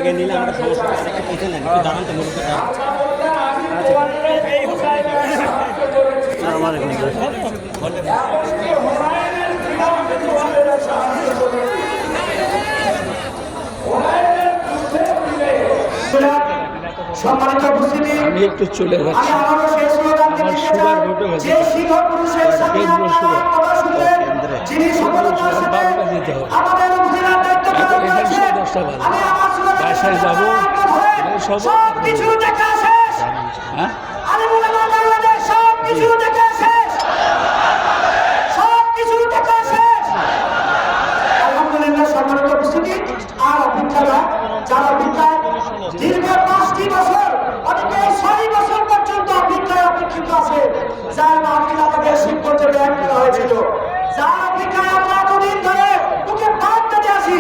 আগে নিলে আমাদের সমস্যা একটা পৌঁছে নেন একটু দাঁড়ান তো মূলত সম্মানিত উপস্থিতি, আমি একটু চলে যাচ্ছি। আমার সুগার ঘটে গেছে। যিনি সফলতার সাথে আমাদের উপজেলার দায়িত্ব পালন করেছেন, আমি আমার বাসায় যাবো সব কিছু দেখা শেষ। আমি বলে বাংলাদেশ সব কিছু দেখা শেষ, সব কিছু দেখা শেষ। আলহামদুলিল্লাহ সম্মানিত উপস্থিতি, আর অপেক্ষা না, যারা অপেক্ষায় দীর্ঘ 5টি বছর, অনেকে 6 বছর পর্যন্ত অপেক্ষায় অপেক্ষিত আছে, যার মাহফিল আমাদের শিবগঞ্জে ব্যয় করা হয়েছিল, যার অপেক্ষায় আমরা এতদিন ধরে বুকে পাট পেতে আছি।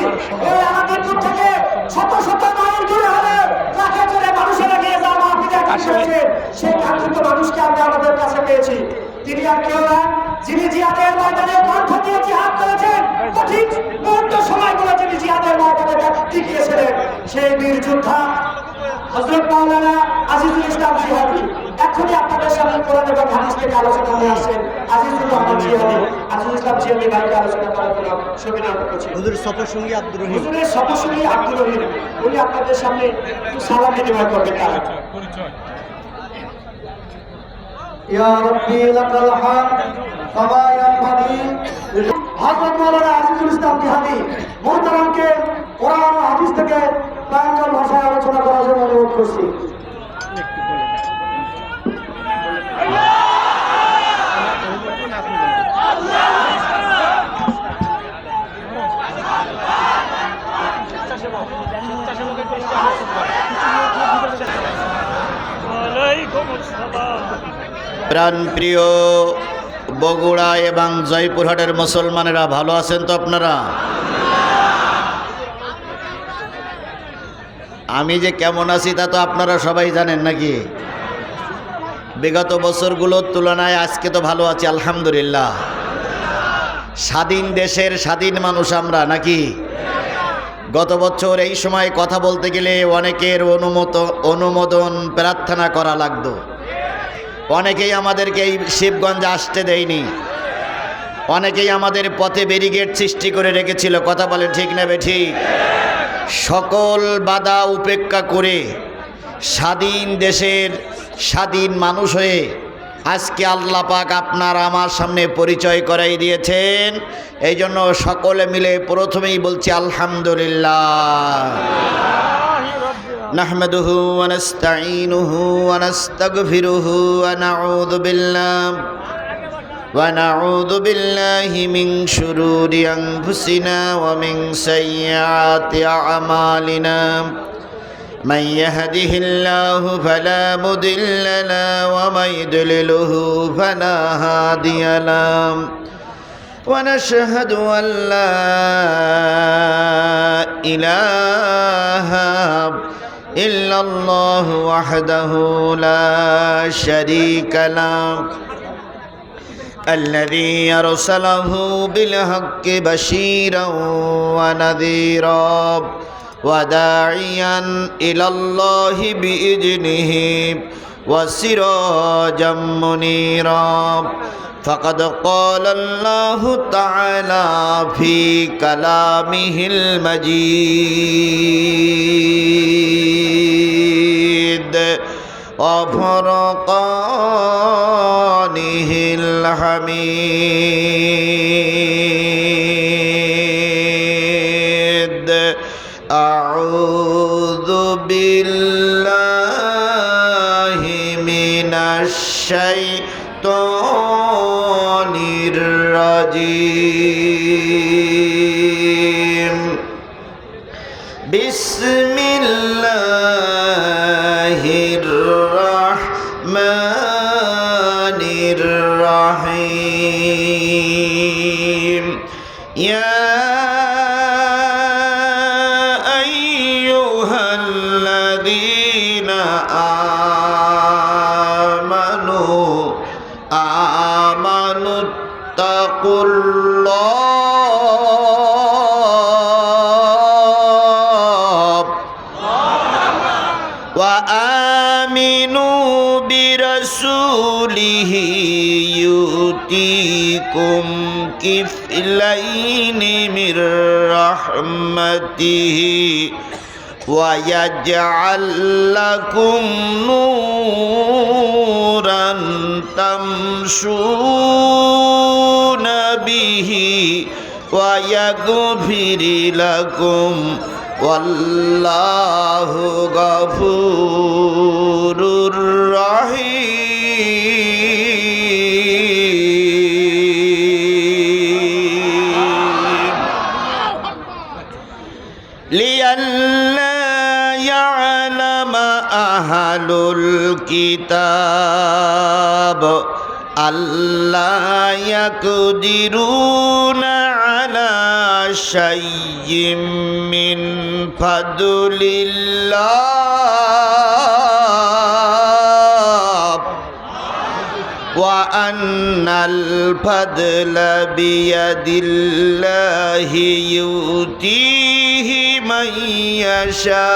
এই আনাদিপুর থেকে শত শত মাইল দূরে হলে ট্রাকে করে মানুষেরা গিয়ে যা মাহফিলে আসছে, সেই কাঙ্ক্ষিত মানুষকে আমরা আমাদের কাছে পেয়েছি। তিনি আর কেউ না, যিনি জিহাদের ময়দানে কণ্ঠ দিয়ে জিহাদ করেছেন, কঠিন মুহূর্ত সময়গুলো যিনি জিহাদের ময়দানে টিকিয়েছিলেন, সেই বীর যোদ্ধা হযরত মাওলানা আজিজুল ইসলাম জিহাদি এখনই আপনাদের সামনে কোরআন এবং হাদিস থেকে আলোচনা নিয়ে আসছেন। আজিজুল রহমান জিহাদি, আজিজুল ইসলাম জিহাদি ভাইকে আলোচনা করার জন্য সুবিধার করছি। হুজুর সফর সঙ্গী আব্দুর রহিম, হুজুরের সফর সঙ্গী আব্দুর রহিম, উনি আপনাদের সামনে একটু সালাম বিনিময় করবেন। ইয়া রাব্বি লাকাল হামদ কামা ইয়ানবাগি। হযরত মাওলানা আজিজুল ইসলাম জিহাদি মুহতারামকে কোরআন ও হাদিস থেকে প্রাঞ্জল ভাষায় আলোচনা করার জন্য অনুরোধ করছি। প্রাণপ্রিয় বগুড়া এবং জয়পুরহাটের মুসলমানেরা ভালো আছেন তো আপনারা? আমি যে কেমন আছি তা তো আপনারা সবাই জানেন নাকি? বিগত বছরগুলোর তুলনায় আজকে তো ভালো আছি আলহামদুলিল্লাহ। স্বাধীন দেশের স্বাধীন মানুষ আমরা নাকি? গত বছর এই সময় কথা বলতে গেলে অনেকের অনুমোদন প্রার্থনা করা লাগতো। অনেকেই আমাদেরকে এই শিবগঞ্জে আসতে দেয়নি, অনেকেই আমাদের পথে ব্যারিকেড সৃষ্টি করে রেখেছিল। কথা বলেন ঠিক না বেঠিক? সকল বাধা উপেক্ষা করে স্বাধীন দেশের স্বাধীন মানুষ হয়ে আজকে আল্লাহ পাক আপনার আমার সামনে পরিচয় করাই দিয়েছেন। এই জন্য সকলে মিলে প্রথমেই বলছি আলহামদুলিল্লাহ। নাহমাদুহু ওয়া নাস্তাঈনুহু ওয়া নাস্তাগফিরুহু ওয়া নাউযু বিল্লাহি মিন শুরুরি আনফুসিনা ওয়া মিন সাইয়্যাতি আ'মালিনা। من يهده الله فلا مضل له ومن يضلله فلا هادي له ونشهد أن لا إله إلا الله وحده لا شريك له الذي أرسله بالحق بشيرا ونذيرا وداعيا إلى الله بإذنه وسراجا منيرا فقد قال الله تعالى في كلامه المجيد وفرقانه الحميد আউযু বিল্লাহি মিনাশ শাইতানির রাজিম বিসমিল্লাহির রাহমানির রাহিম ইয়া আইয়ুহাল্লাযীনা আমানুত্তাকুল্লাহ ওয়া আমিনু বিরাসূলিহি ইউতিকুম কিফলাইনি মির রাহমাতিহি ওয়া ইয়াজআল লাকুম নূরান তামশুনা বিহি ওয়া ইয়াগফির লাকুম ওয়াল্লাহু গফুরুর রহিম লিয়াল্লা ইয়ালামা আহলুল কিতাব আল্লাহ ইয়াকদিরুনা আলা শাইয়্যিম মিন ফাদলিল্লাহ ওয়া আন্নাল ফাদলা বিয়াদিল্লাহি ইউতিহি মান ইয়াশা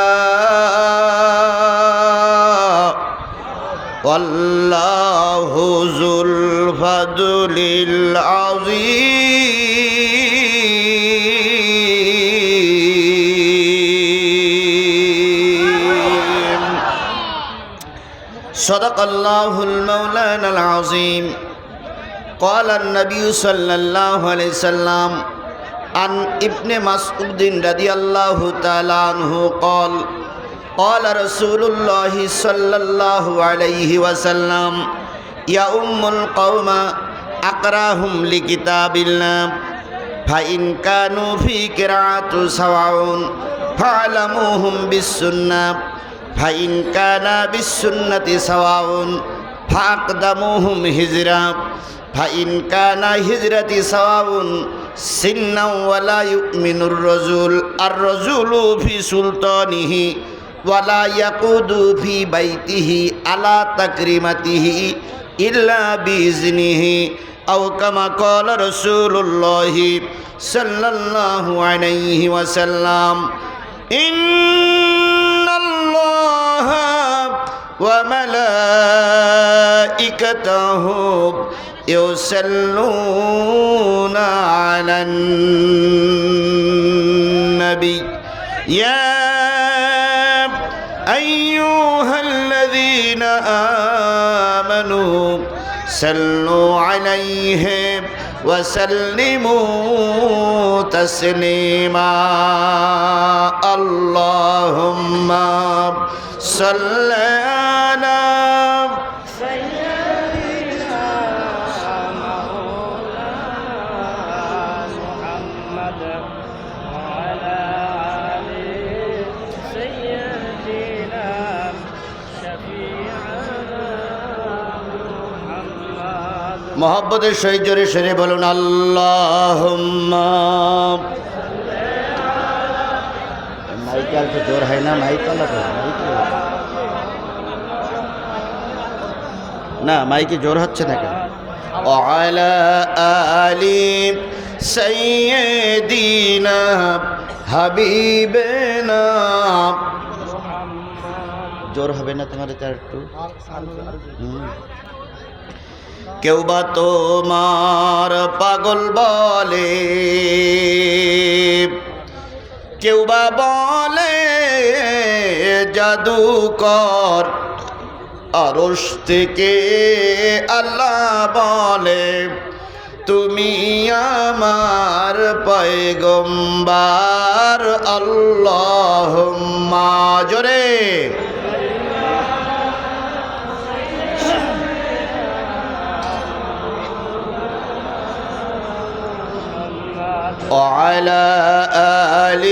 ওয়াল্লাহু যুল ফাদলিল আযীম সাদাকাল্লাহুল মাওলানাল আযীম قال النبي صلى الله عليه وسلم عن ابن مسعود رضي الله تعالى عنه قال قال رسول الله صلى الله عليه وسلم يا القوم أقراهم لكتاب الله فإن كانوا في قراءة سواء فاعلموهم بالسنة فإن كان بالسنة سواء فأقدموهم هجرا فإن كان هجرة سواء سنا ولا يؤمن الرجل في سلطانه ولا يقود في بيته على تكريمته إلا بإذنه أو كما قال رسول الله صلى الله عليه وسلم إن الله وملائكته يصلون على النبي يا أيها الذين آمنوا صلوا عليه وسلموا تسليما اللهم صل على मोहब्बत सहित जोरे शरे बोलून अल्लाहुम्मा माइकल तो जोर है ना माइकल ना माइके जोर হচ্ছে না কেন وعلى آل سيدنا حبيبنا जोर হবে না তোমার এটা একটু কেউ বা তোমার পাগল বলে কেউ বা বলে জাদুকর আরশ থেকে আল্লাহ বলে তুমি আমার পয়গম্বর আল্লাহুম্মা জোরে وعلى آل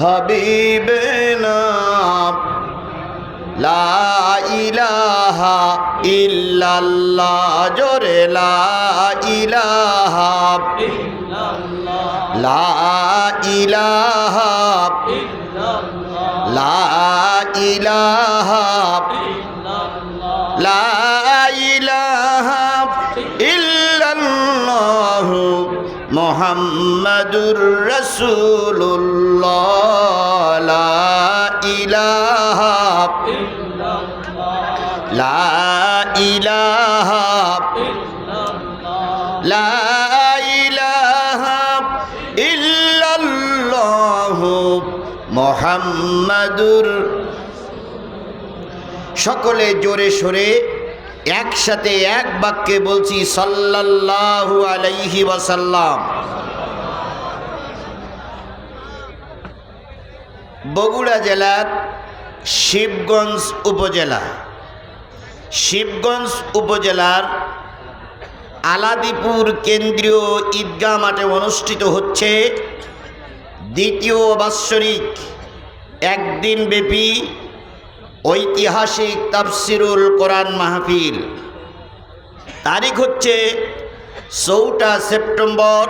حبيبنا لا إله إلا الله جوره لا إله لا إله لا إله لا إله إلا الله মুহাম্মাদুর রাসূলুল্লাহ লা ইলাহা লা ইলাহা লা ইলাহা ইল্লাল্লাহ মুহাম্মাদুর সকলে জোরে সোরে একসাথে এক বাক্যে বলছি সাল্লাল্লাহু আলাইহি ওয়াসাল্লাম। বগুড়া জেলার শিবগঞ্জ উপজেলার আলাদিপুর কেন্দ্রীয় ঈদগাহ মাঠে অনুষ্ঠিত হচ্ছে দ্বিতীয় বাৎসরিক একদিনব্যাপী ঐতিহাসিক তাফসিরুল কোরআন মাহফিল। তারিখ হচ্ছে 4 সেপ্টেম্বর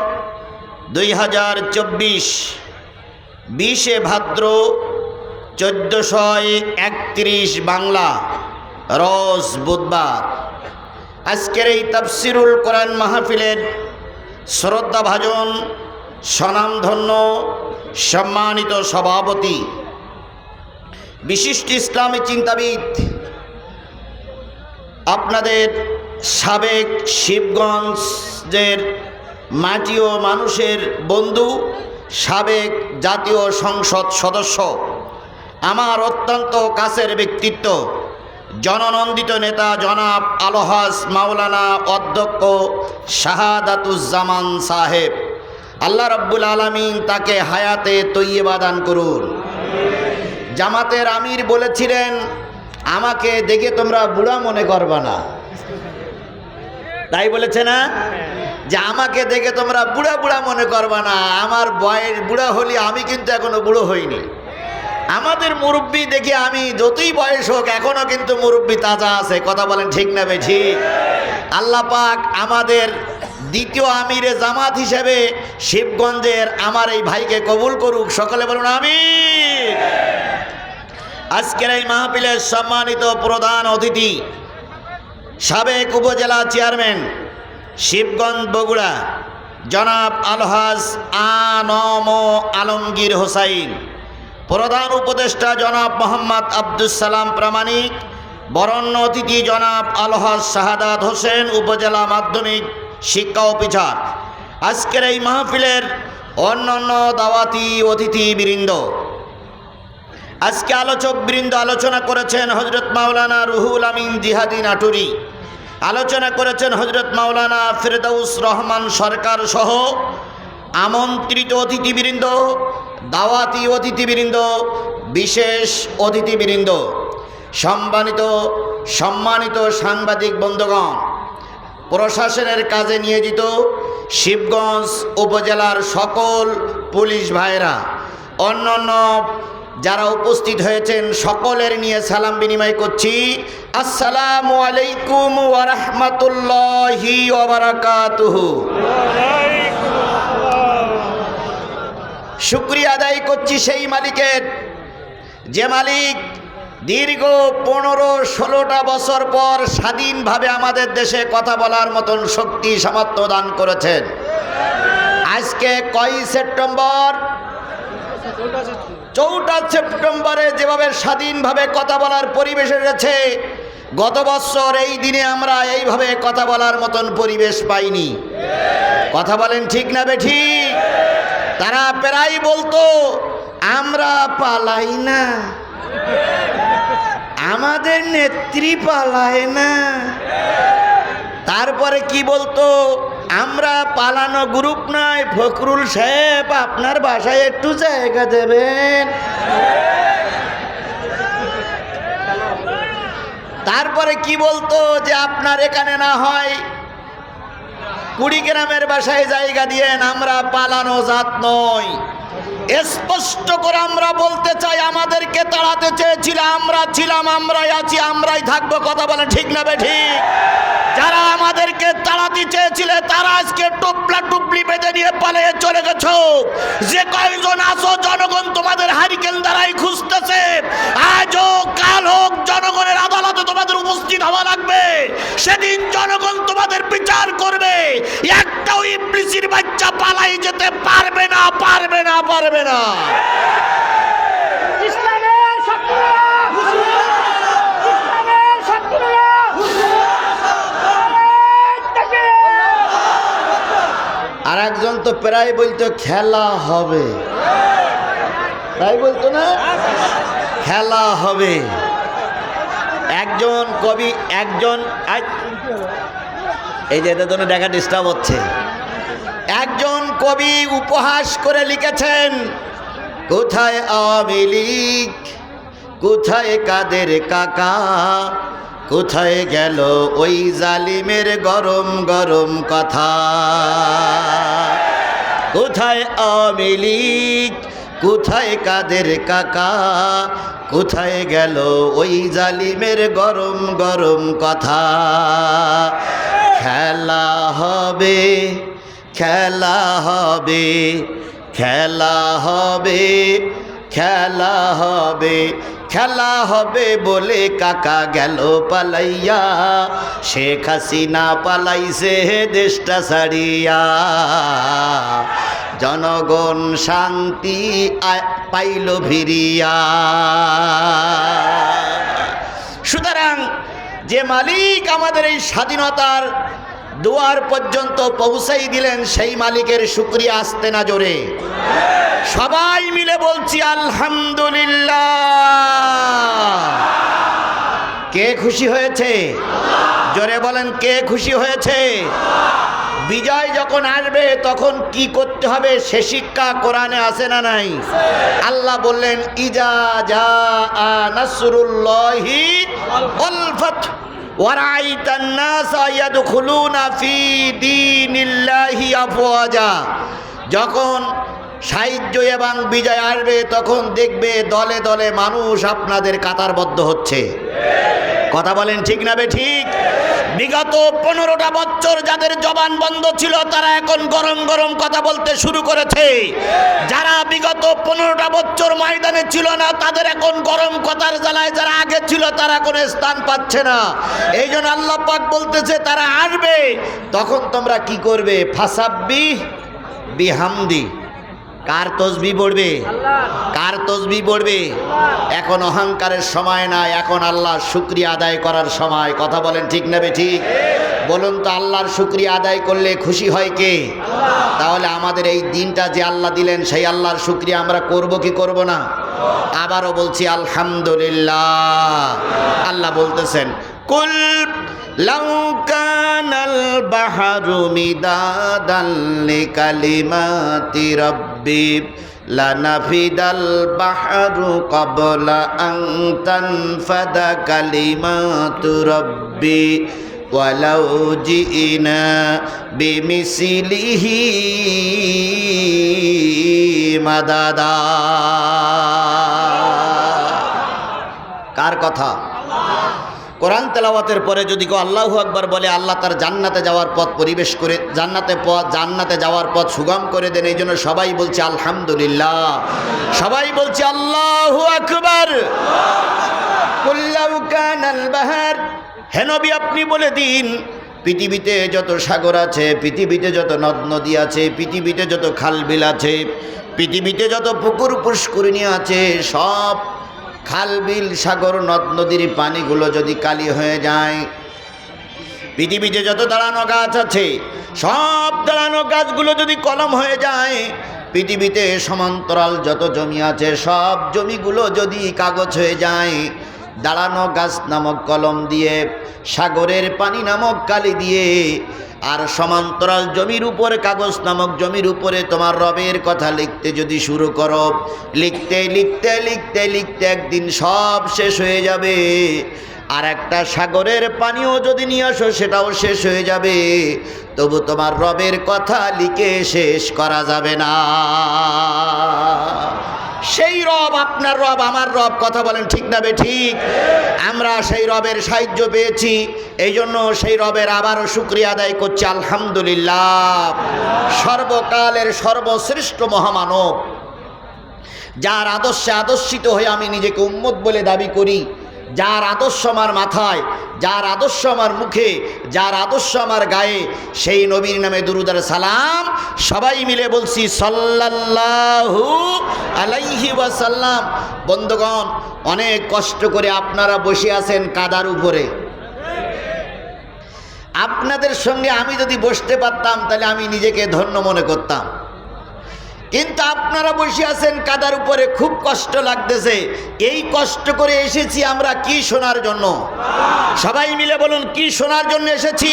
2024, 20 ভাদ্র 1431 বাংলা, রোজ বুধবার। আজকের এই তাফসিরুল কোরআন মাহফিলের শ্রদ্ধাভাজন স্বনামধন্য সম্মানিত সভাপতি বিশিষ্ট ইসলামী চিন্তাবিদ আপনাদের সাবেক শিবগঞ্জের মাটি ও মানুষের বন্ধু, সাবেক জাতীয় সংসদ সদস্য, আমার অত্যন্ত কাছের ব্যক্তিত্ব, জননন্দিত নেতা জনাব আলহাজ মাওলানা অধ্যক্ষ শাহাদাতুজ্জামান সাহেব, আল্লাহ রাব্বুল আলামিন তাকে হায়াতে তৈয়বা দান করুন। জামাতের আমির বলেছিলেন, আমাকে দেখে তোমরা বুড়া মনে করবা না, তাই বলেছে না যে আমাকে দেখে তোমরা বুড়া বুড়া মনে করবা না। আমার বয়স বুড়া হলে আমি কিন্তু এখনো বুড়ো হইনি। আমাদের মুরব্বী দেখে আমি যতই বয়স হোক এখনো কিন্তু মুরব্বী তাজা আছে। কথা বলেন ঠিক না বে ঠিক? আল্লাহ পাক আমাদের দ্বিতীয় আমিরে জামাত হিসেবে শিবগঞ্জের আমার এই ভাইকে কবুল করুক। সকলে বলুন আমিন। আজকের এই মাহফিলের সম্মানিত প্রধান অতিথি সাবেক উপজেলা চেয়ারম্যান শিবগঞ্জ বগুড়া জনাব আলহাজ আনম আলমগীর হোসাইন, প্রধান উপদেষ্টা জনাব মোহাম্মদ আব্দুস সালাম প্রামাণিক, বরণ্য অতিথি জনাব আলহাজ শাহাদাত হোসেন, উপজেলা মাধ্যমিক শিক্ষা অফিসার। আজকের এই মাহফিলের অন্যান্য দাওয়াতি অতিথিবৃন্দ, আজকে আলোচকবৃন্দ আলোচনা করেছেন হজরত মাওলানা রুহুল আমিন জিহাদি নাটুরি, আলোচনা করেছেন হজরত মাওলানা ফেরদাউস রহমান সরকার সহ আমন্ত্রিত অতিথিবৃন্দ, দাওয়াতি অতিথিবৃন্দ, বিশেষ অতিথিবৃন্দ, সম্মানিত সাংবাদিক বন্ধুগণ, প্রশাসনের কাজে নিয়োজিত শিবগঞ্জ উপজেলার সকল পুলিশ ভাইরা, অন্যান্য যারা উপস্থিত হয়েছেন সকলের নিয়ে সালাম বিনিময় করছি। আসসালামু আলাইকুম ওয়া রাহমাতুল্লাহি ওয়া বারাকাতুহু। শুকরিয়া আদায় করছি সেই মালিকের, যে মালিক দীর্ঘ 15-16টা বছর পর স্বাধীনভাবে আমাদের দেশে কথা বলার মতন শক্তি সামর্থ্য দান করেছেন। আজকে কয় সেপ্টেম্বর? 4 সেপ্টেম্বরে যেভাবে স্বাধীনভাবে কথা বলার পরিবেশ এসেছে, গত বছর এই দিনে আমরা এইভাবে কথা বলার মতন পরিবেশ পাইনি। কথা বলেন ঠিক না বেঠিক? তারা প্রায় বলতো আমরা পালাই না, আমাদের নেত্রী পালায় না। তারপরে কি বলতো, আমরা পালানো গ্রুপ নয়, ফখরুল সাহেব আপনার বাসায় একটু জায়গা দেবেন। তারপরে কি বলতো যে আপনার এখানে না হয় কুড়িগ্রামের বাসায় জায়গা দিয়েন, আমরা পালানো জাত নই। স্পষ্ট করে আমরা বলতে চাই, আমাদেরকে তাড়াতে চেয়েছিল, আমরা ছিলাম, আমরাই আছি, আমরাই থাকবো। কথা বলে ঠিক না ঠিক? যারা আমাদেরকে তাড়াতে চেয়েছিল তারা আজকে টুপলা টুপলি বেঁধে নিয়ে পালিয়ে চলে গেছো। যে কয়জন আছো জনগণ তোমাদের হারিকেন দ্বারাই খুঁজতেছে। আজ হোক কাল হোক জনগণের আদালতে তোমাদের উপস্থিত হওয়া লাগবে। সেদিন জনগণ তোমাদের বিচার করবে। একটাও ইবলিসের বাচ্চা পালাই যেতে পারবে না, পারবে না, পারবে না। ইসলামের শত্রুরা, ইসলামের শত্রুরা, আর একজন তো প্রায় বলতো খেলা হবে, তাই বলতো না, খেলা হবে। একজন কবি, একজন এই যে এদের জন্য দেখা ডিস্টার্ব হচ্ছে, একজন কবি উপহাস করে লিখেছেন, কোথায় আওয়ামী লীগ, কোথায় কাদের কাকা, কোথায় গেল ওই জালিমের গরম গরম কথা। কোথায় আওয়ামী লীগ, কোথায় কাদের কাকা, কোথায় গেল ওই জালিমের গরম গরম কথা। খেলা হবে, খেলা হবে, খেলা হবে, খেলা হবে, খেলা হবে বলে কাকা গেল পালাইয়া, শেখ হাসিনা পালাইছে দেশটা ছাড়িয়া। জনগণ শান্তি পাইল ফিরিয়া। সুতরাং যে মালিক আমাদের এই স্বাধীনতার দুয়ার পর্যন্ত পৌঁছাই দিলেন, সেই মালিকের শুকরিয়া আসতে না জোরে সবাই মিলে বলছি আলহামদুলিল্লাহ। কে খুশি হয়েছে? জোরে বলেন, কে খুশি হয়েছে? বিজয় যখন আসবে তখন কি করতে হবে সে শিক্ষা কোরআনে আছে না নাই? আল্লাহ বললেন, ইজা জা নাসরুল্লাহি ওয়াল ফাত ওয়ারাইতান নাসা ইয়াদখুলুনা ফি দীনিল্লাহি আফওয়াজা। যখন সাহায্য এবং বিজয় আসবে তখন দেখবে দলে দলে মানুষ আপনাদের কাতারবদ্ধ হচ্ছে। কথা বলেন ঠিক না বে ঠিক? বিগত 15টা বছর যাদের জবান বন্ধ ছিল তারা এখন গরম গরম কথা বলতে শুরু করেছে। যারা বিগত 15টা বছর ময়দানে ছিল না তাদের এখন গরম কথার জ্বালায় যারা আগে ছিল তারা কোনো স্থান পাচ্ছে না। এই জন্য আল্লাহ পাক বলতেছে তারা আসবে, তখন তোমরা কি করবে? ফাসাব্বি বিহামদি। কার তসবিহ পড়বে? কার তসবিহ পড়বে? এখন অহংকারের সময় না, এখন আল্লাহর শুকরিয়া আদায় করার সময়। কথা বলেন ঠিক না বে ঠিক? বলুন তো, আল্লাহর শুকরিয়া আদায় করলে খুশি হয় কে? তাহলে আমাদের এই দিনটা যে আল্লাহ দিলেন সেই আল্লাহর শুকরিয়া আমরা করব কি করব না? আবারও বলছি আলহামদুলিল্লাহ। আল্লাহ বলতেছেন, কুল লাউ কানাল বাহরু মিদাদান লিকালিমাতি রাব্বি লানাফিদাল বাহরু ক্বাবলা আন তানফাদা কালিমাতু রাব্বি ওয়ালাউ জিনা বিমিসলিহি মাদাদা। কার কথা? কোরআন তেলাওয়াতের পরে যদি কেউ আল্লাহু আকবার বলে আল্লাহ তার জান্নাতে যাওয়ার পথ পরিবেশ করে, জান্নাতে যাওয়ার পথ সুগম করে দেন। এই জন্য সবাই বলছে আলহামদুলিল্লাহ, সবাই বলছে আল্লাহু আকবার। কুল্লাউ কানাল বাহর, হে নবী আপনি বলে দিন পৃথিবীতে যত সাগর আছে, পৃথিবীতে যত নদ নদী আছে, পৃথিবীতে যত খাল বিল আছে, পৃথিবীতে যত পুকুর পুষ্করিণী আছে, সব খাল বিল সাগর নদ নদীর পানিগুলো যদি কালি হয়ে যায়, পৃথিবীতে যত দাঁড়ানো গাছ আছে সব দাঁড়ানো গাছগুলো যদি কলম হয়ে যায়, পৃথিবীতে সমান্তরাল যত জমি আছে সব জমিগুলো যদি কাগজ হয়ে যায়, দাঁড়ানো গাছ নামক কলম দিয়ে, সাগরের পানি নামক কালি দিয়ে, আর সমান্তরাল জমির উপরে কাগজ নামক জমির উপরে তোমার রবের কথা লিখতে যদি শুরু করো, লিখতে লিখতে লিখতে লিখতে একদিন সব শেষ হয়ে যাবে। আর একটা সাগরের পানিও যদি নিয়ে আসো সেটাও শেষ হয়ে যাবে, তবু তোমার রবের কথা লিখে শেষ করা যাবে না। সেই রব আপনার রব, আমার রব, কথা বলেন ঠিক না বেঠিক? আমরা সেই রবের সাহায্য পেয়েছি, এই জন্য সেই রবের আবারও শুকরিয়া আদায় করছি, আলহামদুলিল্লাহ। সর্বকালের সর্বশ্রেষ্ঠ মহামানব, যার আদর্শে আদর্শিত হয়ে আমি নিজেকে উম্মত বলে দাবি করি, যার আদর্শ আমার মাথায়, যার আদর্শ আমার মুখে, যার আদর্শ আমার গায়ে, সেই নবীর নামে দুরূদ আর সালাম সবাই মিলে বলছি সাল্লাল্লাহু আলাইহি ওয়াসাল্লাম। বন্ধুগণ, অনেক কষ্ট করে আপনারা বসে আছেন কাদার উপরে। আপনাদের সঙ্গে আমি যদি বসতে পারতাম তাহলে আমি নিজেকে ধন্য মনে করতাম, কিন্তু আপনারা বসে আছেন কাদার উপরে, খুব কষ্ট লাগতেছে। এই কষ্ট করে এসেছি আমরা কি শোনার জন্য? সবাই মিলে বলুন, কি শোনার জন্য এসেছি?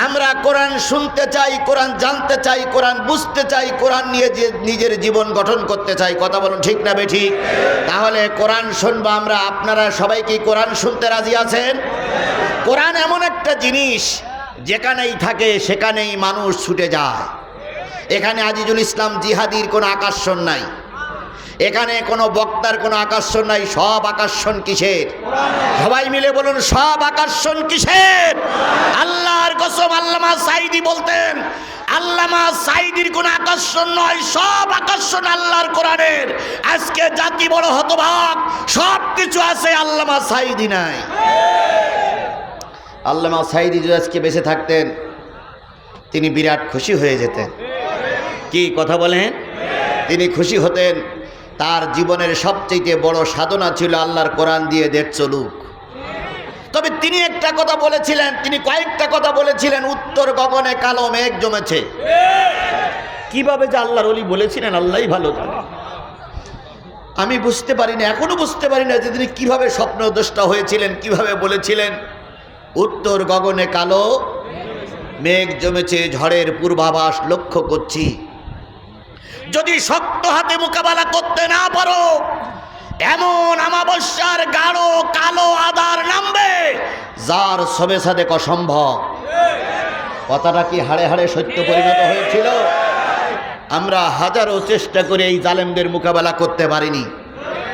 আমরা কোরআন শুনতে চাই, কোরআন জানতে চাই, কোরআন বুঝতে চাই, কোরআন নিয়ে যে নিজের জীবন গঠন করতে চাই, কথা বলুন ঠিক না বেঠিক? তাহলে কোরআন শুনবো আমরা। আপনারা সবাই কি কোরআন শুনতে রাজি আছেন? কোরআন এমন একটা জিনিস, যেখানেই থাকে সেখানেই মানুষ ছুটে যায়। এখানে আজিজুল ইসলাম জিহাদির কোনো আকর্ষণ নাই, এখানে কোনো বক্তার কোনো আকর্ষণ নাই। সব আকর্ষণ কিসের? সবাই মিলে বলুন, সব আকর্ষণ কিসের? আল্লাহর কসম, আল্লামা সাঈদী বলতেন, আল্লামা সাঈদীর কোনো আকর্ষণ নয়, সব আকর্ষণ আল্লাহর কোরআনের। আজকে জাতি বড় হতভাগ, সব কিছু আছে, আল্লামা সাঈদী নাই। আল্লামা সাঈদী যদি আজকে বেঁচে থাকতেন, তিনি বিরাট খুশি হয়ে যেতেন। কি কথা বলেন? তিনি খুশি হতেন। তার জীবনের সবচেয়ে বড় সাধনা ছিল আল্লাহর কোরআন দিয়ে দেশ চলুক। তবে তিনি একটা কথা বলেছিলেন, তিনি কয়েকটা কথা বলেছিলেন, উত্তর গগনে কালো মেঘ জমেছে। কিভাবে যে আল্লাহর ওলি বলেছিলেন আল্লাহই ভালো জানে। আমি বুঝতে পারি না, এখনো বুঝতে পারি না যে তিনি কিভাবে স্বপ্নদ্রষ্টা হয়েছিলেন, কিভাবে বলেছিলেন উত্তর গগনে কালো মেঘ জমেছে, ঝড়ের পূর্বাভাস লক্ষ্য করছি। যদি শক্ত হাতে মোকাবেলা করতে না পারো, এমন আমাবস্যার গাঢ় কালো আধার নামবে যার সবে সাদেক অসম্ভব। কথাটা কি হাড়ে হাড়ে সত্য পরিণত হয়েছিল? আমরা হাজারো চেষ্টা করে এই জালেমদের মোকাবেলা করতে পারিনি,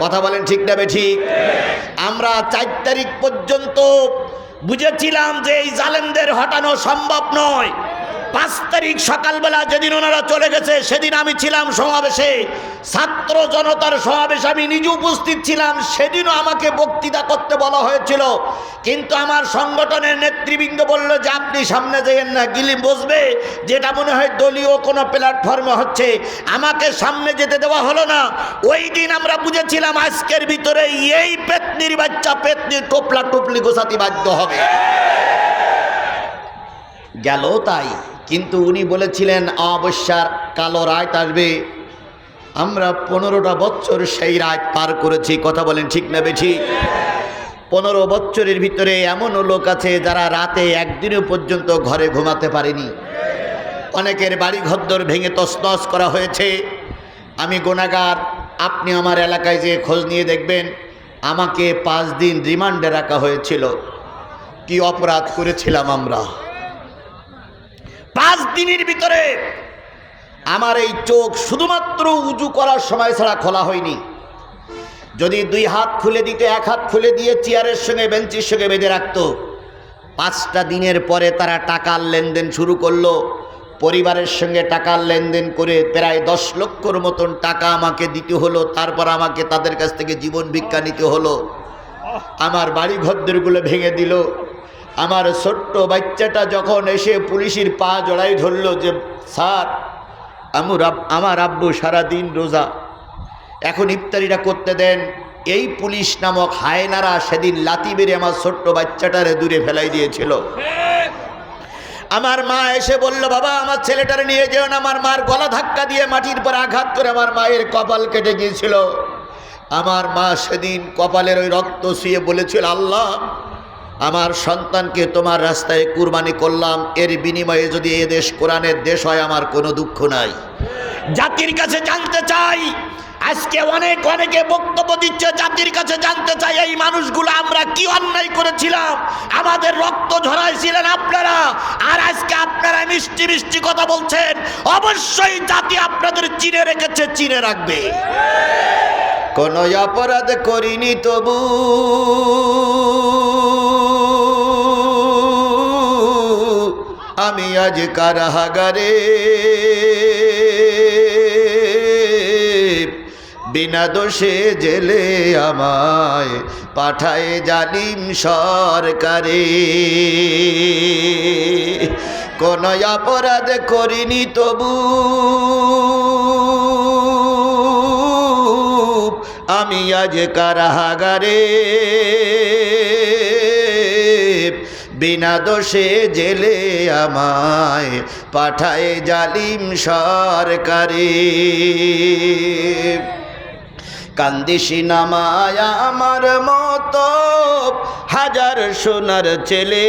কথা বলেন ঠিক না বেঠিক? আমরা 4 তারিখ পর্যন্ত বুঝেছিলাম যে এই জালেমদের হটানো সম্ভব নয়। 5 তারিখ সকালবেলা যেদিন ওনারা চলে গেছে, সেদিন আমি ছিলাম সমাবেশে, ছাত্র জনতার সমাবেশে আমি নিজে উপস্থিত ছিলাম। সেদিনও আমাকে বক্তৃতা করতে বলা হয়েছিল, কিন্তু আমার সংগঠনের নেতৃবৃন্দ বলল যে আপনি সামনে যাইয়েন না, গিলি বসবে, যেটা মনে হয় দলীয় কোনো প্ল্যাটফর্মে হচ্ছে। আমাকে সামনে যেতে দেওয়া হলো না। ওই দিন আমরা বুঝেছিলাম আজকের ভিতরে এই পেতনির বাচ্চা পেতনির টোপলা টুপলি গোছাতে বাধ্য হবে। গেল তাই, কিন্তু উনি বলেছিলেন অমাবস্যার কালো রাত আসবে। আমরা 15টা বছর সেই রাত পার করেছি, কথা বলেন ঠিক না বেঠিক? 15 বছরের ভিতরে এমনও লোক আছে যারা রাতে একদিনও পর্যন্ত ঘরে ঘুমাতে পারেনি। অনেকের বাড়ি ঘরদোর ভেঙে তছনছ করা হয়েছে। আমি গুনাহগার, আপনি আমার এলাকায় যে খোঁজ নিয়ে দেখবেন, আমাকে 5 দিন রিমান্ডে রাখা হয়েছিল। কি অপরাধ করেছিলাম আমরা? 5 দিনের ভিতরে আমার এই চোখ শুধুমাত্র উজু করার সময় ছাড়া খোলা হয়নি। যদি 2 হাত খুলে দিতে, 1 হাত খুলে দিয়ে চেয়ারের সঙ্গে বেঞ্চের সঙ্গে বেঁধে রাখতো। 5টা দিনের পরে তারা টাকার লেনদেন শুরু করলো। পরিবারের সঙ্গে টাকার লেনদেন করে প্রায় 10 লক্ষর মতন টাকা আমাকে দিতে হলো। তারপর আমাকে তাদের কাছ থেকে জীবন ভিক্ষা নিতে হলো। আমার বাড়ি ঘরদোরগুলো ভেঙে দিল। আমার ছোট্ট বাচ্চাটা যখন এসে পুলিশের পা জড়াই ধরলো যে স্যার, আমার আব্বু সারাদিন রোজা, এখন ইফতারিটা করতে দেন, এই পুলিশ নামক হায়নারা সেদিন লাথি মেরে আমার ছোট্ট বাচ্চাটারে দূরে ফেলাই দিয়েছিল। আমার মা এসে বলল, বাবা আমার ছেলেটারে নিয়ে যেও না। আমার মার গলা ধাক্কা দিয়ে মাটির পর আঘাত করে আমার মায়ের কপাল কেটে গিয়েছিল। আমার মা সেদিন কপালের ওই রক্ত ছুঁয়ে বলেছিল, আল্লাহ আমার সন্তানকে তোমার রাস্তায় কুরবানি করলাম, এর বিনিময়ে যদি এ দেশ কোরআনের দেশ হয় আমার কোনো দুঃখ নাই। জাতির কাছে জানতে চাই, আজকে অনেকে বক্তব্য দিচ্ছে, জাতির কাছে জানতে চাই এই মানুষগুলো আমরা কি অন্যায় করেছিলাম, আমাদের রক্ত ঝরাইছিলেন আপনারা, আর আজকে আপনারা মিষ্টি মিষ্টি কথা বলছেন। অবশ্যই জাতি আপনাদের চিনে রেখেছে, চিনে রাখবে। কোন অপরাধ করিনি তবু আমি আজ কারাগারে, বিনা দোষে জেলে আমায় পাঠায় জালিম সরকারে। কোন অপরাধ করিনি তবু আমি আজ কারাগারে, বিনা দোষে জেলে আমায় পাঠায় জালিম সরকারে। কান্দিসি নামায় আমার মতো হাজার সোনার ছেলে,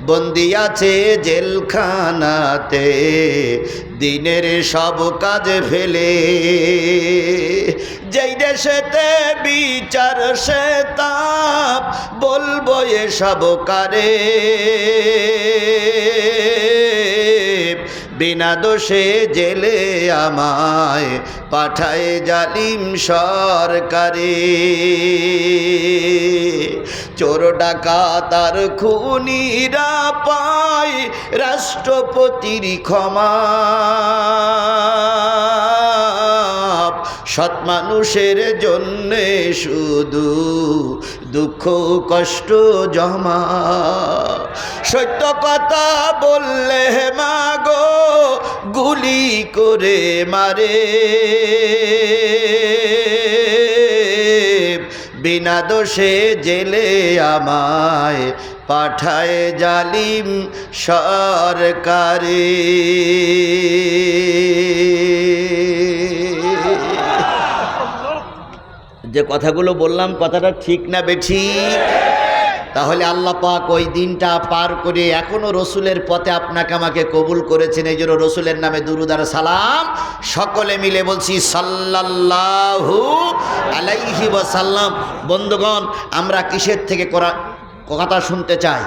বন্দি আছে জেলখানাতে দিনের সব কাজ ফেলে। যেই দেশেতে বিচার সে তাপ বলবো এসব কারে, বিনা দোষে জেলে আমায় পাঠায় জালিম সরকারে। চোর ডাকাত আর খুনিরা পায় রাষ্ট্রপতির ক্ষমা, সৎ মানুষের জন্যে শুধু দুঃখ কষ্ট জমা। সত্য কথা বললে মাগো গুলি করে মারে, বিনা দোষে জেলে আমায় পাঠায় জালিম সরকারে। যে কথাগুলো বললাম কথাটা ঠিক না বেঠিক? তাহলে আল্লাহ পাক ওই দিনটা পার করে এখনো রসুলের পথে আপনাকে আমাকে কবুল করেছেন। এই জন্য রসুলের নামে দুরুদ আর সালাম সকলে মিলে বলছি সাল্লাল্লাহু আলাইহি ওয়াসাল্লাম। বন্ধুগণ, আমরা কিসের থেকে কথা শুনতে চাই?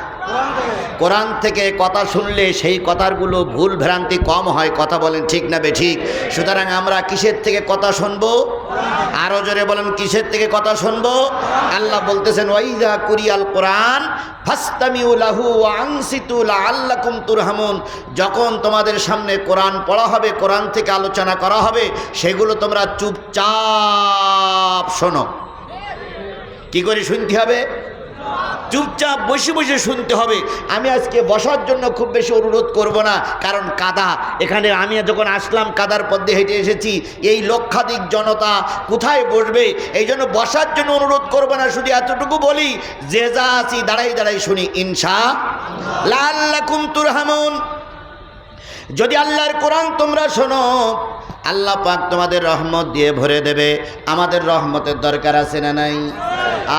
কোরআন থেকে কথা শুনলে সেই কথাগুলো ভুল ভ্রান্তি কম হয়। কথা বলেন ঠিক না বেঠিক? সুতরাং আমরা কিসের থেকে কথা শুনবো? আরো জোরে বলেন, কিসের থেকে কথা শুনবো? আল্লাহ বলতেছেন ওয়াইযা কুরিয়াল কোরআন ফাসতামিউ লাহু ওয়া আনসিতু লাআল্লাকুম তুরহামুন। যখন তোমাদের সামনে কোরআন পড়া হবে, কোরআন থেকে আলোচনা করা হবে, সেগুলো তোমরা চুপচাপ শোনো। কি করে শুনতে হবে? চুপচাপ বসে বসে শুনতে হবে। আমি আজকে বসার জন্য খুব বেশি অনুরোধ করব না, কারণ কাদা। এখানে আমি যখন আসলাম কাদার পথে হেঁটে এসেছি, এই লক্ষাধিক জনতা কোথায় বসবে? এই জন্য বসার জন্য অনুরোধ করব না, শুধু এতটুকু বলি যে যা আছি দাঁড়াই দাঁড়াই শুনি ইনশাআল্লাহ লাআল্লাকুম তুরহামুন। যদি আল্লাহর কোরআন তোমরা শোনো, আল্লাহ পাক তোমাদের রহমত দিয়ে ভরে দেবে। আমাদের রহমতের দরকার আছে না নাই?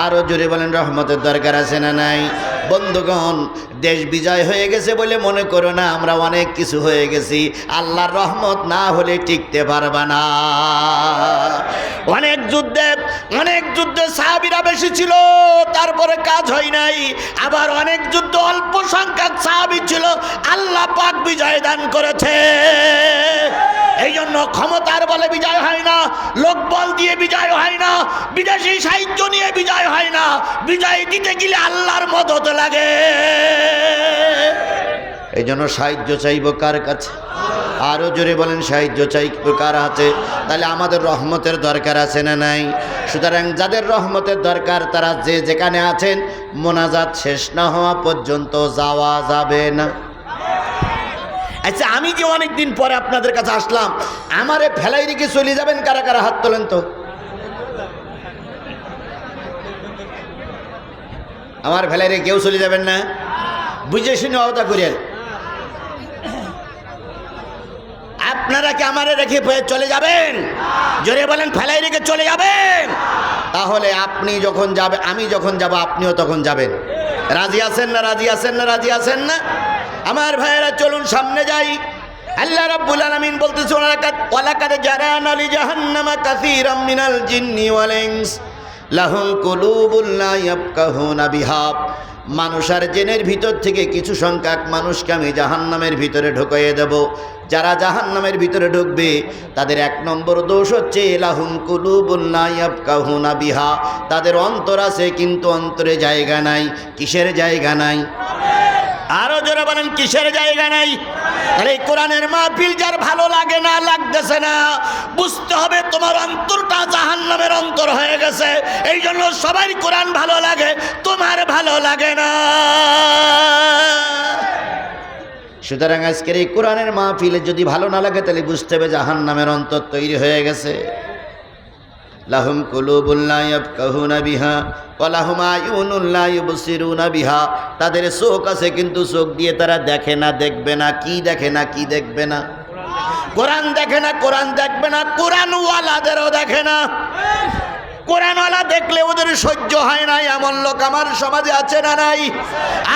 আরও জোরে বলেন, রহমতের দরকার আছে না নাই? বন্ধুগণ, দেশ বিজয় হয়ে গেছে বলে মনে করো না আমরা অনেক কিছু হয়ে গেছি। আল্লাহর রহমত না হলে টিকতে পারবা না। অনেক যুদ্ধে সাহাবীরা বেশি ছিল, তারপরে কাজ হয় নাই। আবার অনেক যুদ্ধ অল্প সংখ্যক সাহাবী ছিল, আল্লাহ পাক বিজয় দান করেছে। এই জন্য ক্ষমতার বলে বিজয় হয় না, লোকবল দিয়ে বিজয় হয় না, বিদেশি সাহায্য নিয়ে বিজয় হয় না। বিজয় দিতে গেলে আল্লাহর মদদ লাগে। এই জন্য সাহায্য চাইব কার কাছে? আরও জোরে বলেন, সাহায্য চাইব কার হাতে? তাহলে আমাদের রহমতের দরকার আছে না নাই? সুতরাং যাদের রহমতের দরকার তারা যে যেখানে আছেন, মোনাজাত শেষ না হওয়া পর্যন্ত যাওয়া যাবে না। আচ্ছা, আমি যে অনেক দিন পরে আপনাদের কাছে আসলাম, আমারে ফেলাই রেখে চলে যাবেন কারা কারা? হাত তোলেন তো। আমার ফেলাই রেখে কেউ চলে যাবেন না? বুঝে শুনে অবতা করেন। আপনারা কি আমারে রেখে চলে যাবেন? জোরে বলেন, ফেলাই রেখে চলে যাবেন? তাহলে আপনি যখন যাবে, আমি যখন যাব, আপনিও তখন যাবেন। রাজি আছেন না? রাজি আছেন না? রাজি আছেন না? আমার ভাইয়েরা চলুন সামনে যাই। আল্লাহ রাব্বুল আলামিন বলতেছে, ওয়ালাকাদ জারানা লি জাহান্নামা কাসীরাম মিনাল জিন্নি ওয়াল ইনস লাহুম কুলুবুন লা ইয়াফকাহুনা বিহা। মানুষ আর জিনের ভিতর থেকে কিছু সংখ্যক মানুষকে আমি জাহান্নামের ভিতরে ঢুকিয়ে দেব। যারা জাহান্নামের ভিতরে ঢুকবে তাদের 1 নম্বর দোষ হচ্ছে লাহুম কুলুবুন লা ইয়াফকাহুনা বিহা, তাদের অন্তর আছে কিন্তু অন্তরে জায়গা নাই। কিসের জায়গা নাই? আরো জোরে বলেন, কিসের জায়গা নাই? আরে কোরআনের মাহফিল যার ভালো লাগে না, লাগতেছে না, বুঝতে হবে তোমার অন্তরটা জাহান্নামের অন্তর হয়ে গেছে। এই জন্য সবাই কোরআন ভালো লাগে, তোমার ভালো লাগে না। সুতরাং আজকের এই কোরআনের মাহফিলে যদি ভালো না লাগে তাহলে বুঝতে হবে জাহান্নামের অন্তর তৈরি হয়ে গেছে। লাহুম কুলুবুন লা ইয়াফকাহুনা বিহা ওয়া লাহুম আয়ুনুন লা ইউবসিরুনা বিহা, তাদের চোখ আছে কিন্তু চোখ দিয়ে তারা দেখে না, দেখবে না। কি দেখে না? কি দেখবে না? কোরআন দেখে না, কোরআন দেখবে না। কোরআনওয়ালাদেরও দেখে না। কোরআনওয়ালা দেখলে ওদের সহ্য হয় না, এমন লোক আমার সমাজে আছে না নাই?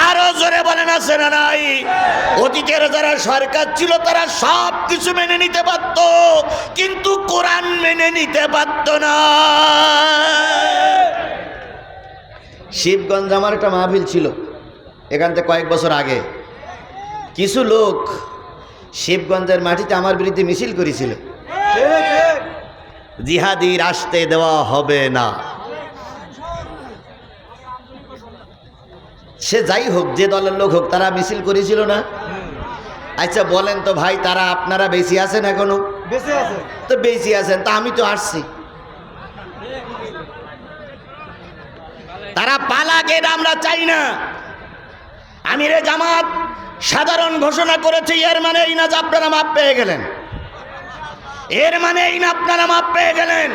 আরো জোরে বলেন, আছে না নাই? অতীতের যারা সরকার ছিল তারা সব কিছু মেনে নিতে পারত, কিন্তু কোরআন মেনে নিতে পারত না। শিবগঞ্জ আমার একটা মাহফিল ছিল, এখান থেকে কয়েক বছর আগে কিছু লোক শিবগঞ্জের মাটিতে আমার বিরুদ্ধে মিছিল করেছিল, জিহাদির আসতে দেওয়া হবে না। সে যাই হোক, যে দলের লোক হোক, তারা মিছিল করেছিল না? আচ্ছা বলেন তো ভাই, তারা আপনারা বেশি আছেন এখনো? বেঁচে আছে তো বেশি আছেন, তা আমি তো আসছি। তারা পালাকে আমরা চাই না। আমিরে জামাত সাধারণ ঘোষণা করেছে, এর মানে এই না যে আপনারা মাপ পেয়ে গেলেন। এর মানে এই না আপনারা মাপ পেয়ে গেলেন।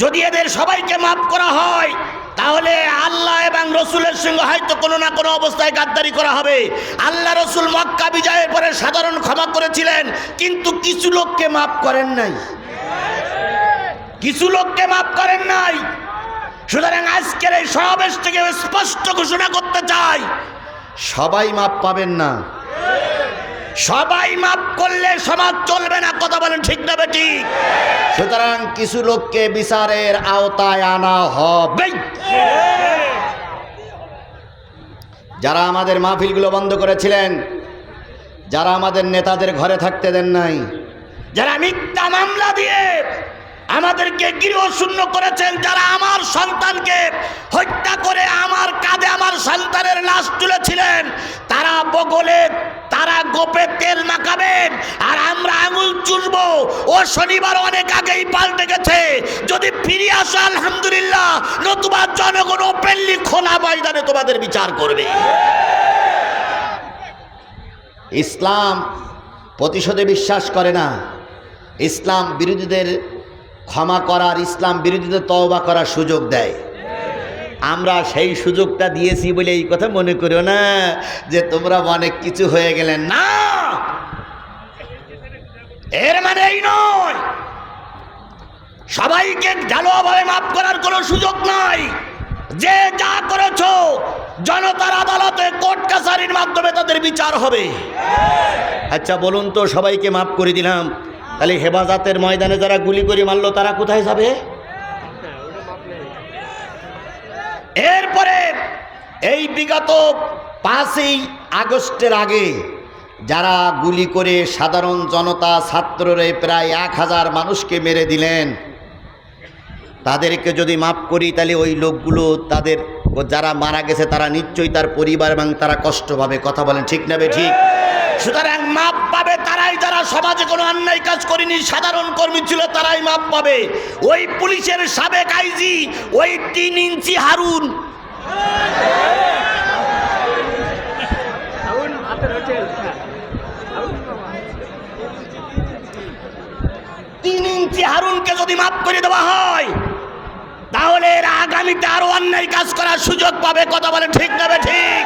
যদি এদের সবাইকে মাফ করা হয় তাহলে আল্লাহ এবং রসুলের সঙ্গে হয়তো কোনো না কোনো অবস্থায় গাদ্দারি করা হবে। আল্লাহ রসুল মক্কা বিজয়ের পরে সাধারণ ক্ষমা করেছিলেন, কিন্তু কিছু লোককে মাফ করেন নাই। কিছু লোককে মাফ করেন নাই। সুতরাং আজকের এই সমাবেশ থেকে স্পষ্ট ঘোষণা করতে চাই, সবাই মাপ পাবেন না। সবাই মাপ করলে সমাজ চলবে না। কথা বলেন ঠিক না বেটি? সুতরাং কিছু লোককে বিচারের আওতায় আনা হবে। যারা আমাদের মাহফিলগুলো বন্ধ করেছিলেন, যারা আমাদের নেতাদের ঘরে থাকতে দেন নাই, যারা মিথ্যা মামলা দিয়ে আমাদেরকে গৃহশূন্য করেছেন, যারা আমার সন্তানকে হত্যা করে আমার কাঁধে আমার সন্তানের লাশ তুলেছিলেন, তারা বগলে, তারা গোপে তেল মাখাবেন আর আমরা আঙুল চুষবো। ও শনিবার অনেক আগেই পাল্টে গেছে। যদি ফিরে আসো আলহামদুলিল্লাহ, নতুবা জনগণ ওপেনলি খোলা ময়দানে তোমাদের বিচার করবে। ইসলাম প্রতিশোধে বিশ্বাস করে না। ইসলাম বিরোধীদের ক্ষমা করার, ইসলাম বিরোধীদের তওবা করার সুযোগ দেয়। আমরা সেই সুযোগটা দিয়েছি বলে এই কথা মনে করো না যে তোমরা অনেক কিছু হয়ে গেলেন। না, এর মানে এই নয় সবাইকে ঢালুয়াভাবে মাফ করার কোনো সুযোগ নাই। যে যা করেছো জনতার আদালতে, কোর্ট কাছারির মাধ্যমে তাদের বিচার হবে। আচ্ছা বলুন তো, সবাইকে মাফ করে দিলাম, তাহলে হেফাজতের ময়দানে যারা গুলি করে মারলো তারা কোথায় যাবে? এরপরে এই বিগত 5ই আগস্টের আগে যারা গুলি করে সাধারণ জনতা, ছাত্ররে প্রায় 1000 মানুষকে মেরে দিলেন, তাদেরকে যদি মাফ করি তাহলে ওই লোকগুলো, তাদের যারা মারা গেছে তারা নিশ্চয়ই তার পরিবার এবং তারা কষ্ট পাবে। কথা বলেন ঠিক না ঠিক? সুতরাং মাপ পাবে তারাই যারা সমাজে কোনো অন্যায় কাজ করেনি, সাধারণ কর্মী ছিল, তারাই মাপ পাবে। ওই পুলিশের সাবেক আইজি, ওই 3 ইঞ্চি হারুন, 3 ইঞ্চি হারুনকে যদি মাফ করে দেওয়া হয় তাহলে এরা আগামীতে আরো অন্যায় কাজ করার সুযোগ পাবে। কথা বলে ঠিক না ঠিক?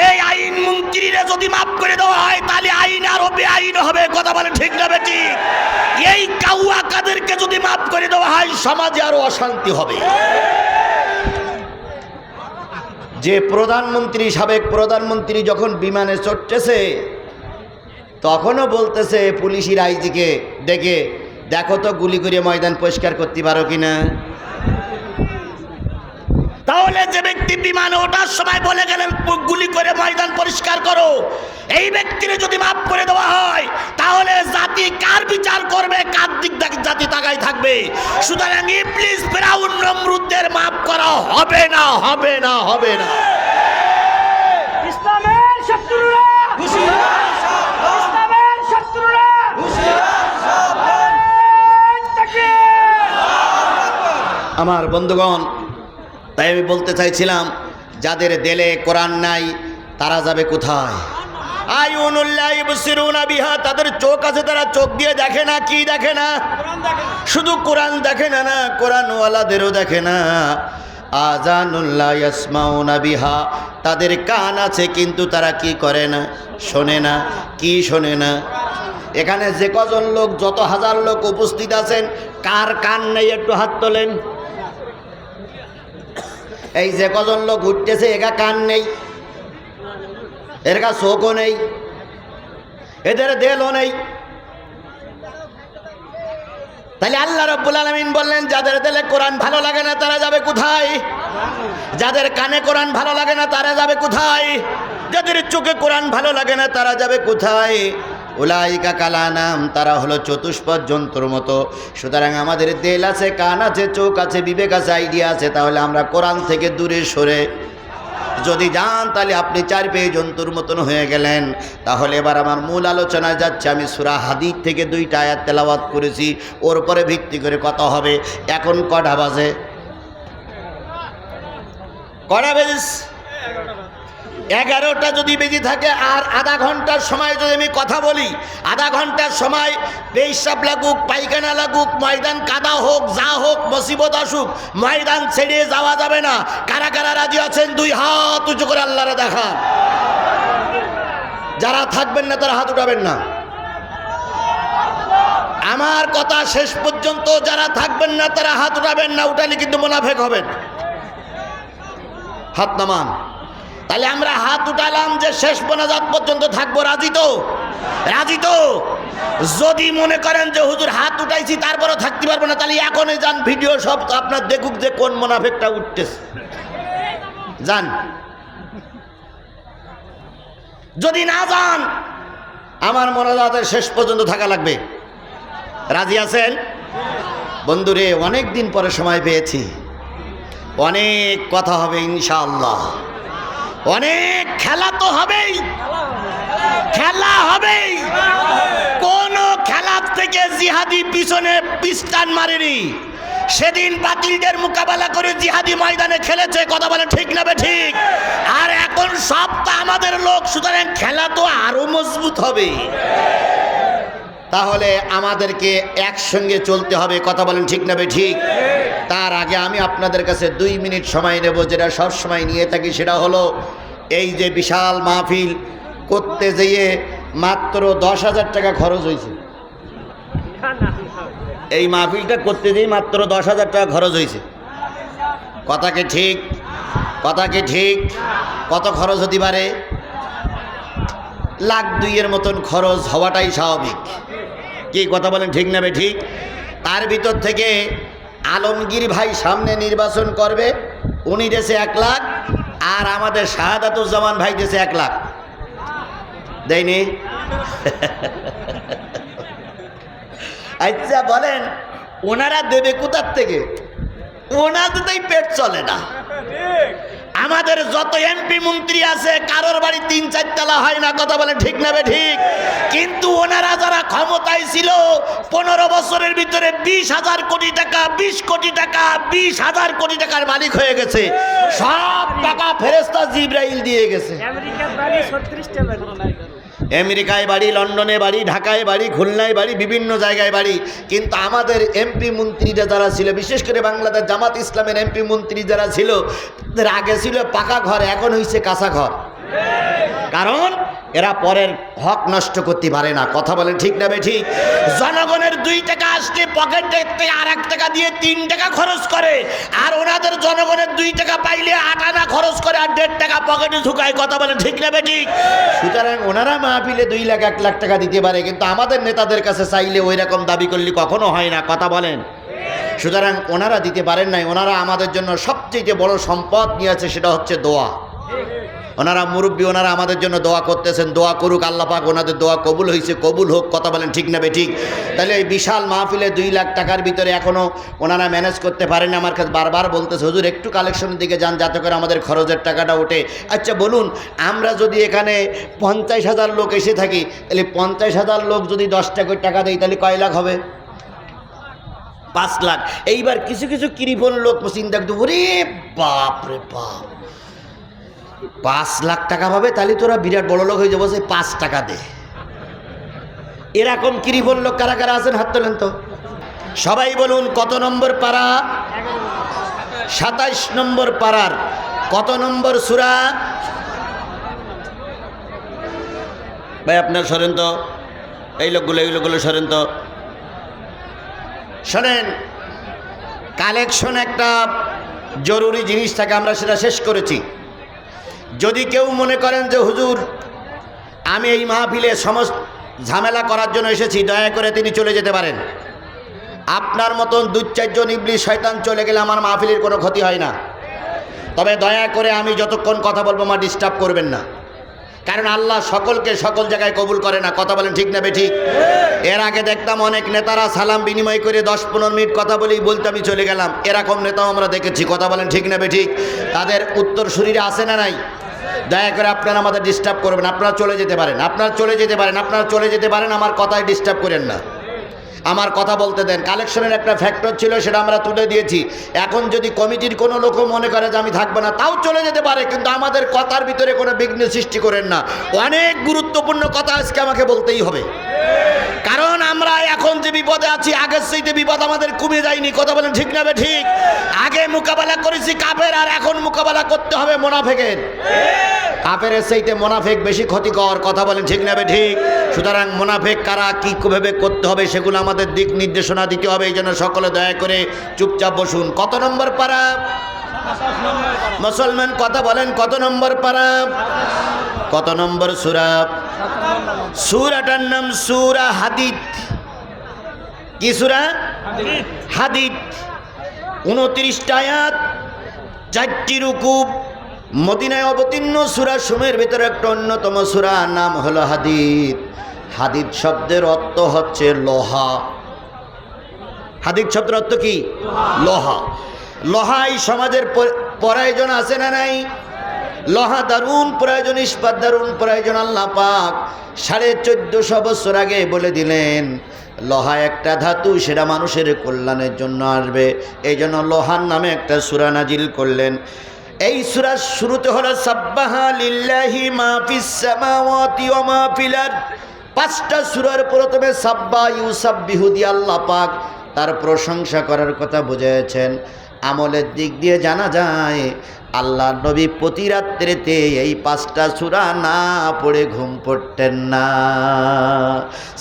এই আইন মন্ত্রীরা যদি মাফ করে দেওয়া হয় তাহলে আইন আরো বেআইন হবে। কথা কথা বলে ঠিক না বেটি? এই কাউয়া কাদেরকে যদি মাফ করে দেওয়া হয় সমাজে আরো অশান্তি হবে। যে প্রধানমন্ত্রী, সাবেক প্রধানমন্ত্রী যখন বিমানে চড়তেছে তখনও বলতেছে পুলিশের আইজিকে ডেকে, দেখো তো গুলি করে ময়দান পরিষ্কার করতে পারো কিনা। তাহলে যে ব্যক্তি বিমানে ওঠার সময় বলে গেলেন গুলি করে ময়দান পরিষ্কার করো, এই ব্যক্তির যদি মাফ করে দেওয়া হয় তাহলে জাতি কার বিচার করবে, কার দিক জাতি তাকাই থাকবে? সুতরাং ইবলিস ফিরাউন নমরুদদের মাফ করা হবে না, হবে না, হবে না। ইসলামের শত্রুরা ইসলামের শত্রুরা আমার বন্ধুগণ, তাই আমি বলতে চাইছিলাম যাদের দিলে কোরআন নাই তারা যাবে কোথায়? আয়ুনুল্লাহ ইবসিরুনা বিহা, তাদের চোখ আছে, তারা চোখ দিয়ে দেখে না। কি দেখে না? শুধু কোরআন দেখে না, না কোরআনওয়ালাদেরও দেখে না। আযানুল্লাহ ইয়াসমাউনা বিহা, তাদের কান আছে কিন্তু তারা কি করে না? শোনে না। কি শোনে না? এখানে যে কজন লোক, যত হাজার লোক উপস্থিত আছেন, কার কান নেই একটু হাত তোলেন। এই যে কজন লোক উঠতেছে একা কান নেই, এর কা চোখও নেই, এদের দেলও নেই। তাহলে আল্লাহ রাব্বুল আলামিন বললেন যাদের দিলে কোরআন ভালো লাগে না তারা যাবে কোথায়? যাদের কানে কোরআন ভালো লাগে না তারা যাবে কোথায়? যাদের চোখে কোরআন ভালো লাগে না তারা যাবে কোথায়? উলাইকা কালানাম, তারা হলো চতুষ্পদ জন্তুর মতো। সুতরাং আমাদের দিল আছে, কান আছে, চোখ আছে, বিবেক আছে, আইডিয়া আছে, তাহলে আমরা কোরআন থেকে দূরে সরে যদি যান তাহলে আপনি চার পেয়ে জন্তুর মতন হয়ে গেলেন। তাহলে এবার আমার মূল আলোচনায় যাচ্ছে। আমি সূরা হাদীদ থেকে 2টা আয়াত তেলাওয়াত করেছি, ওর উপরে ভিত্তি করে কথা হবে। এখন কটা বাজে? কটা বেজে? 11টা যদি বেজে থাকে আর আধা ঘন্টার সময় যদি আমি কথা বলি, আধা ঘন্টার সময় পেশাব লাগুক, পায়খানা লাগুক, ময়দান কাদা হোক, যা হোক, মুসিবত আসুক, ময়দান ছেড়ে যাওয়া যাবে না। কারা কারা রাজি আছেন 2 হাত উঁচু করে আল্লাহরে দেখান। যারা থাকবেন না তারা হাত উঠাবেন না। আমার কথা শেষ পর্যন্ত যারা থাকবেন না তারা হাত উঠাবেন না, উঠালে কিন্তু মুনাফিক হবেন। হাত নামান। তাহলে আমরা হাত উঠালাম যে শেষ মোনাজাত পর্যন্ত থাকবো। রাজি তো? রাজি তো? যদি মনে করেন যে হুজুর হাত উঠাইছি তারপরে থাকতে পারবো না, তাহলে এখনই যান, ভিডিও সব আপনার দেখুক যে কোন মুনাফিকটা উঠতেছে। যান। যদি না যান আমার মোনাজাতের শেষ পর্যন্ত থাকা লাগবে। রাজি আছেন? বন্ধুরে, অনেক দিন পরে সময় পেয়েছি, অনেক কথা হবে ইনশাআল্লাহ, অনেক খেলা তো হবেই, খেলা হবেই। কোন খেলার থেকে জিহাদি পিছনে পিস্টান মারেনি। সেদিন বাতিলদের মোকাবেলা করে জিহাদি ময়দানে খেলেছে। কথা বলে ঠিক না ঠিক? আর এখন সবটা আমাদের লোক, সুতরাং খেলা তো আরো মজবুত হবে। তাহলে আমাদেরকে একসঙ্গে চলতে হবে। কথা বলেন ঠিক না ঠিক? তার আগে আমি আপনাদের কাছে 2 মিনিট সময় নেব, যেটা সব সময় নিয়ে থাকি। সেটা হলো এই যে বিশাল মাহফিল করতে যেয়ে মাত্র 10,000 টাকা খরচ হয়েছে। এই মাহফিলটা করতে যেয়ে মাত্র 10,000 টাকা খরচ হয়েছে। কথা কি ঠিক? কথা কি ঠিক? কত খরচ হতে পারে? 1,2,000 মতন খরচ হওয়াটাই স্বাভাবিক। কি কথা বলেন ঠিক না ঠিক? তার ভিতর থেকে আলমগীর ভাই সামনে নির্বাচন করবে, উনি দেশে 1 লাখ, আর আমাদের শাহাদাতুজ্জামান ভাই দেশে 1 লাখ দেয়নি। আচ্ছা বলেন ওনারা দেবে কোথার থেকে? ওনাদেরই পেট চলে না। আমাদের যত এমপি মন্ত্রী আছে কারোর বাড়ি 3-4 তলা হয় না। কথা বলে ঠিক না ঠিক? কিন্তু ওনারা যারা ক্ষমতায় ছিল 15 বছরের ভিতরে 20,000 কোটি টাকা, 20 কোটি টাকা, 20,000 কোটি টাকার মালিক হয়ে গেছে। সব টাকা ফেরেশতা জিবরাইল দিয়ে গেছে। আমেরিকায় বাড়ি, লন্ডনে বাড়ি, ঢাকায় বাড়ি, খুলনায় বাড়ি, বিভিন্ন জায়গায় বাড়ি। কিন্তু আমাদের এমপি মন্ত্রীরা যারা ছিল, বিশেষ করে বাংলাদেশ জামাত ইসলামের এমপি মন্ত্রী যারা ছিল, তাদের আগে ছিল পাকা ঘর, এখন হয়েছে কাঁচা ঘর। কারণ এরা পরের হক নষ্ট করতে পারে না। কথা বলেন ঠিক না ঠিক? জনগণের 2 টাকা আসলে পকেট থেকে আর 1 টাকা দিয়ে 3 টাকা খরচ করে, আর ওনাদের জনগণের 2 টাকা পাইলে 8 আনা খরচ করে আর 1.5 টাকা পকেটে ঢুকায়। কথা বলেন ঠিক না ঠিক? সুতরাং ওনারা মাহফিলে 2 লাখ 1 লাখ টাকা দিতে পারে, কিন্তু আমাদের নেতাদের কাছে চাইলে ওই রকম দাবি করলে কখনো হয় না। কথা বলেন। সুতরাং ওনারা দিতে পারেন নাই। ওনারা আমাদের জন্য সবচেয়ে বড় সম্পদ নিয়ে আছে, সেটা হচ্ছে দোয়া। ওনারা মুরব্বী, ওনারা আমাদের জন্য দোয়া করতেছেন। দোয়া করুক, আল্লাহ পাক ওনাদের দোয়া কবুল হয়েছে, কবুল হোক। কথা বলেন ঠিক না ঠিক? তাহলে এই বিশাল মাহফিলে 2 লাখ টাকার ভিতরে এখনও ওনারা ম্যানেজ করতে পারেন। আমার কাছে বারবার বলতেছে, হুজুর একটু কালেকশনের দিকে যান যাতে করে আমাদের খরচের টাকাটা ওঠে। আচ্ছা বলুন, আমরা যদি এখানে 50,000 লোক এসে থাকি, তাহলে 50,000 লোক যদি 10 টাকা দেয়, তাহলে কয় লাখ হবে? 5 লাখ। এইবার কিছু কিছু কৃপণ লোক চিন্তা করতে, ওরে বাপ রে বাপ, 5 লাখ টাকা পাবে, তাহলে তোরা বিরাট বড় লোক হয়ে যাবো, সে 5 টাকা দে। এরকম কৃপণ লোক কারা কারা আছেন? হাত তোলেন তো সবাই। বলুন কত নম্বর পারা? 27 নম্বর পারার কত নম্বর সূরা? ভাই আপনার সরেন তো, এই লোকগুলো সরেন তো। শোনেন, কালেকশন একটা জরুরি জিনিস থাকে, আমরা সেটা শেষ করেছি। যদি কেউ মনে করেন যে হুজুর আমি এই মাহফিলে সমস্ত ঝামেলা করার জন্য এসেছি, দয়া করে তিনি চলে যেতে পারেন। আপনার মতন 2-4 জন ইবলিশ শয়তান চলে গেলে আমার মাহফিলের কোনো ক্ষতি হয় না। তবে দয়া করে আমি যতক্ষণ কথা বলবো আমার ডিস্টার্ব করবেন না, কারণ আল্লাহ সকলকে সকল জায়গায় কবুল করে না। কথা বলেন ঠিক না ঠিক? এর আগে দেখতাম অনেক নেতারা সালাম বিনিময় করে 10-15 মিনিট কথা বলেই বলতে আমি চলে গেলাম, এরকম নেতাও আমরা দেখেছি। কথা বলেন ঠিক না ঠিক? তাদের উত্তর শরীরে আসে না নাই? দয়া করে আপনারা আমাদের ডিস্টার্ব করবেন। আপনারা চলে যেতে পারেন, আপনারা চলে যেতে পারেন, আপনারা চলে যেতে পারেন। আমার কথায় ডিস্টার্ব করেন না, আমার কথা বলতে দেন। কালেকশনের একটা ফ্যাক্টর ছিল, সেটা আমরা তুলে দিয়েছি। এখন যদি কমিটির কোনো লোকও মনে করে যে আমি থাকবো না, তাও চলে যেতে পারে, কিন্তু আমাদের কথার ভিতরে কোনো বিঘ্ন সৃষ্টি করেন না। অনেক গুরুত্বপূর্ণ কথা আজকে আমাকে বলতেই হবে, কারণ আমরা এখন যে বিপদে আছি, আগের চাইতে বিপদ আমাদের কমে যায়নি। কথা বলেন ঠিক না ঠিক? আগে মোকাবেলা করেছি কাফের, আর এখন মোকাবেলা করতে হবে মুনাফিকের। কাফেরের চাইতে মুনাফিক বেশি ক্ষতিকর। কথা বলেন ঠিক না ঠিক? সুতরাং মুনাফিক কারা, কীভাবে করতে হবে, সেগুলো আমাদের দিক নির্দেশনা দিতে হবে। এই জন্য সকলে দয়া করে চুপচাপ বসুন। কত নম্বর পারা? মুসলমান কথা বলেন, কত নম্বর পারা? কত নম্বর সূরা? সূরাটার নাম সূরা হাদিদ। কি সূরা? হাদিদ। 29টা আয়াত, 4টি রুকু। মদিনায় অবতীর্ণ সূরা সমূহের ভিতরে একটা অন্যতম সূরা, নাম হলো হাদিদ। হাদিদ শব্দের অর্থ হচ্ছে লোহা। হাদিদ শব্দের অর্থ কি? লোহা। লোহা এই সমাজের প্রয়োজন আছে না নাই? লোহা দারুণ প্রয়োজন, ইস্পাত দারুণ প্রয়োজন। আল্লাহ পাক 1450 বছর আগে বলে দিলেন লোহা একটা ধাতু, সেটা মানুষের কল্যাণের জন্য আসবে। এই জন্য লোহার নামে একটা সূরা নাজিল করলেন। এই সূরার শুরুতে হলো সাব্বাহা লিল্লাহি মা ফিস সামাওয়াতি ওয়া মা ফিল আরদ। 5টা সূরার প্রথমে সাব্বাহ ইউসাব্বিহু দিয়ে আল্লাহ পাক তার প্রশংসা করার কথা বুঝিয়েছেন। আমলের দিক দিয়ে জানা যায় আল্লাহ নবী প্রতি রাত্রিতে এই 5টা সূরা না পড়ে ঘুম পড়তেন না।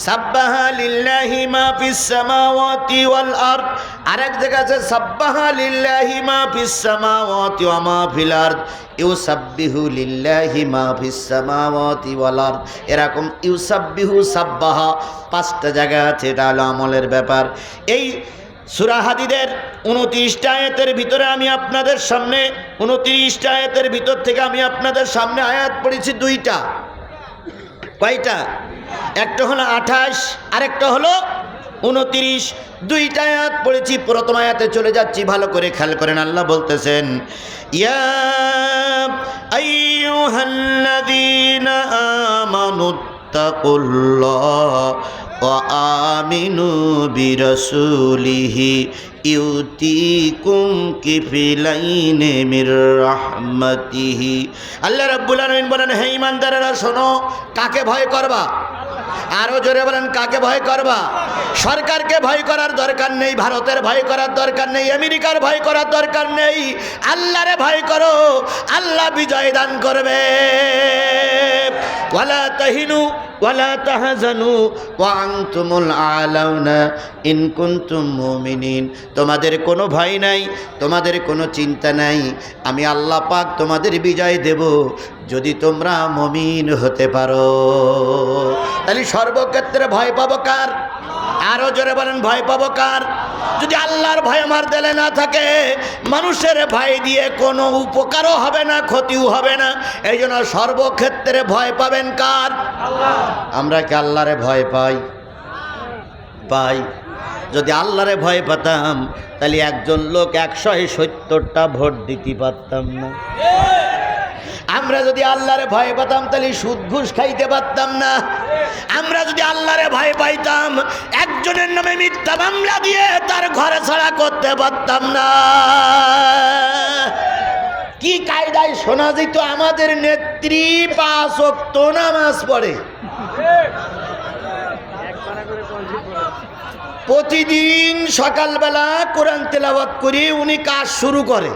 সাব্বাহা লিল্লাহি মা ফিস সামাওয়াতি ওয়াল আরদ। আরেক জায়গা আছে সাব্বাহা লিল্লাহি মা ফিস সামাওয়াতি ওয়া মা ফিল আরদ। ইউসাব্বিহু লিল্লাহি মা ফিস সামাওয়াতি ওয়াল আরদ। এরকম ইউসাব্বিহু, সাব্বাহা 5টা জায়গা আছে। এটা হলো আমলের ব্যাপার। এই সূরা হাদিদের 29টা আয়াতের ভিতরে আমি আপনাদের সামনে 29টা আয়াতের ভিতর থেকে আমি আপনাদের সামনে আয়াত পড়েছি 2টা। কয়টা? একটা হলো 28, আরেকটা হলো 29। 2টা আয়াত পড়েছি। প্রথম আয়াতে চলে যাচ্ছি, ভালো করে খেয়াল করেন। আল্লাহ বলতেছেন, ইয়া আইয়ুহাল্লাযীনা আমানুত্তাকুল্লাহ ওয়া আমিনু বিরাসূলিহি ইউতিকুম কিফলাইনি মির রাহমাতিহি। আল্লাহ রাব্বুল আলামিন বলেন, হে ঈমানদারেরা শোনো, কাকে ভয় করবা? আরো জোরে বলেন, কাকে ভয় করবা? সরকারকে ভয় করার দরকার নেই, ভারতের ভয় করার দরকার নেই, আমেরিকার ভয় করার দরকার নেই। আল্লাহরে ভয় করো, আল্লাহ বিজয় দান করবে। ওয়ালা তাহিনু ওয়ালা তাহজানু ওয়া আনতুমুল আলাউনা ইন কুনতুম মুমিনিন। তোমাদের কোনো ভয় নাই, তোমাদের কোনো চিন্তা নাই, আমি আল্লাহ পাক তোমাদের বিজয় দেব যদি তোমরা মুমিন হতে পারো। তাহলে সর্বক্ষেত্রে ভয় পাবো কার? আরো জোরে বলেন, ভয় পাবো কার? যদি আল্লাহর ভয় আমার দিলে না থাকে, মানুষের ভয় দিয়ে কোনো উপকারও হবে না, ক্ষতিও হবে না। এই জন্য সর্বক্ষেত্রে ভয় পাবেন কার? আমরা কি আল্লাহরে ভয় পাই? পাই। যদি আল্লাহরে ভয় পেতাম তাহলে একজন লোক 170টা ভোট দিতে পারতাম না। আমরা যদি আল্লাহরে ভয় পেতাম তাহলে সুদ ঘুষ খাইতে পারতাম না। আমরা যদি আল্লাহরে ভয় পাইতাম একজনের নামে মিথ্যা মামলা দিয়ে তার ঘরে ছাড়া করতে পারতাম না। কি কায়দায় শোনা যেত আমাদের নেত্রী 5 ওয়াক্ত নামাজ পড়ে, প্রতিদিন সকালবেলা কোরআন তেলাওয়াত করে উনি কাজ শুরু করে।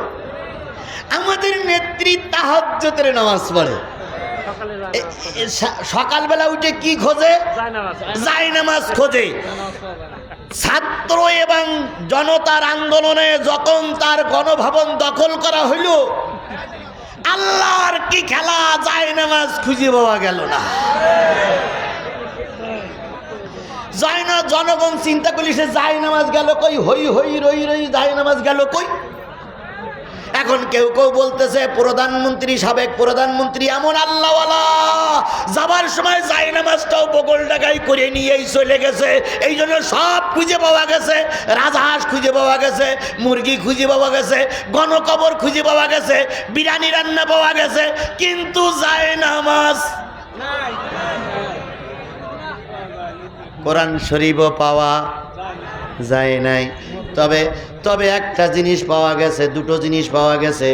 আমাদের নেত্রী তাহাজ্জুদের নামাজ পড়ে, সকালবেলা উঠে কি খোঁজে? জায়নামাজ খোঁজে। ছাত্র এবং জনতার আন্দোলনে যখন তার গণভবন দখল করা হইল, আল্লাহর কি খেলা, জায়নামাজ খুঁজে পাওয়া গেল না। জনগণ চিন্তা করলি সে জায়নামাজ গেল কই, হই হই রই রই জায়নামাজ গেল কই। এখন কেউ কেউ বলতেছে প্রধানমন্ত্রী, সাবেক প্রধানমন্ত্রী এমন আল্লাহওয়ালা, যাবার সময় জায়নামাজটাও বগল ডাকাই করে নিয়েই চলে গেছে। এই জন্য সব খুঁজে পাওয়া গেছে, রাজহাঁস খুঁজে পাওয়া গেছে, মুরগি খুঁজে পাওয়া গেছে, গণকবর খুঁজে পাওয়া গেছে, বিরিয়ানি রান্না পাওয়া গেছে, কিন্তু জায়নামাজ নাই। কোরআন শরীফও পাওয়া যায় নাই। তবে একটা জিনিস পাওয়া গেছে, দুটো জিনিস পাওয়া গেছে।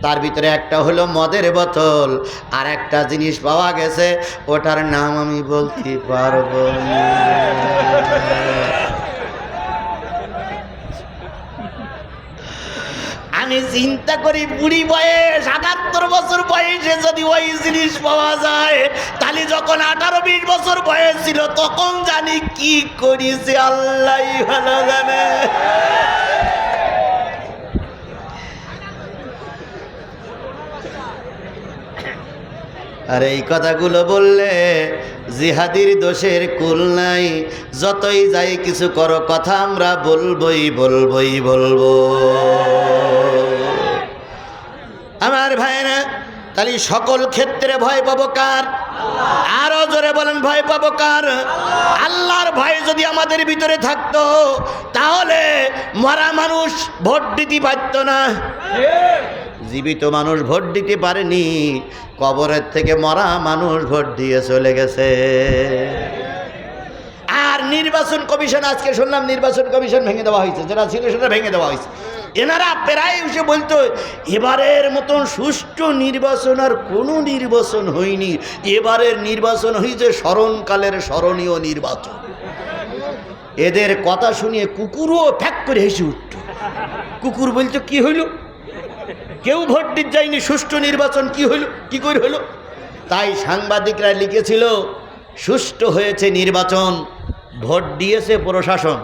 তার ভিতরে একটা হলো মদের বোতল, আর একটা জিনিস পাওয়া গেছে, ওটার নাম আমি বলতে পারবো না। আমি চিন্তা করি বুড়ি বয়স 78 বছর বয়সে যদি ওই জিনিস পাওয়া যায়, তাহলে যখন 18-20 বছর বয়স ছিল তখন জানি কি করেছে আল্লাহই ভালো জানে। আর এই কথাগুলো বললে জিহাদির দোষের কুল নাই। যতই যাই কিছু করো, কথা আমরা বলবই বলবো। আমার ভাইরা, তাহলে সকল ক্ষেত্রে ভয় পাবো কার? আরো জোরে বলেন, ভয় পাবো কার? আল্লাহর ভয় যদি আমাদের ভিতরে থাকতো তাহলে মরা মানুষ ভোট দিতে পারত না। জীবিত মানুষ ভোট দিতে পারেনি, কবরের থেকে মরা মানুষ ভোট দিয়ে চলে গেছে। আর নির্বাচন কমিশন, আজকে শুনলাম নির্বাচন কমিশন ভেঙে দেওয়া হয়েছে, যেটা ছিল সেটা ভেঙে দেওয়া হয়েছে। এনারা প্রায় এসে বলতো এবারের মতন সুষ্ঠু নির্বাচন আর কোনো নির্বাচন হয়নি, এবারের নির্বাচন হয়েছে স্মরণকালের স্মরণীয় নির্বাচন। এদের কথা শুনিয়ে কুকুরও ফ্যাক করে হেসে উঠত। কুকুর বলতো কি হইল, কেউ ভোট দিতে যায়নি, সুষ্ঠু নির্বাচন কি হইল, কি করে হইল? তাই সাংবাদিকরা লিখেছিল সুষ্ঠু হয়েছে নির্বাচন, ভোট দিয়েছে প্রশাসন।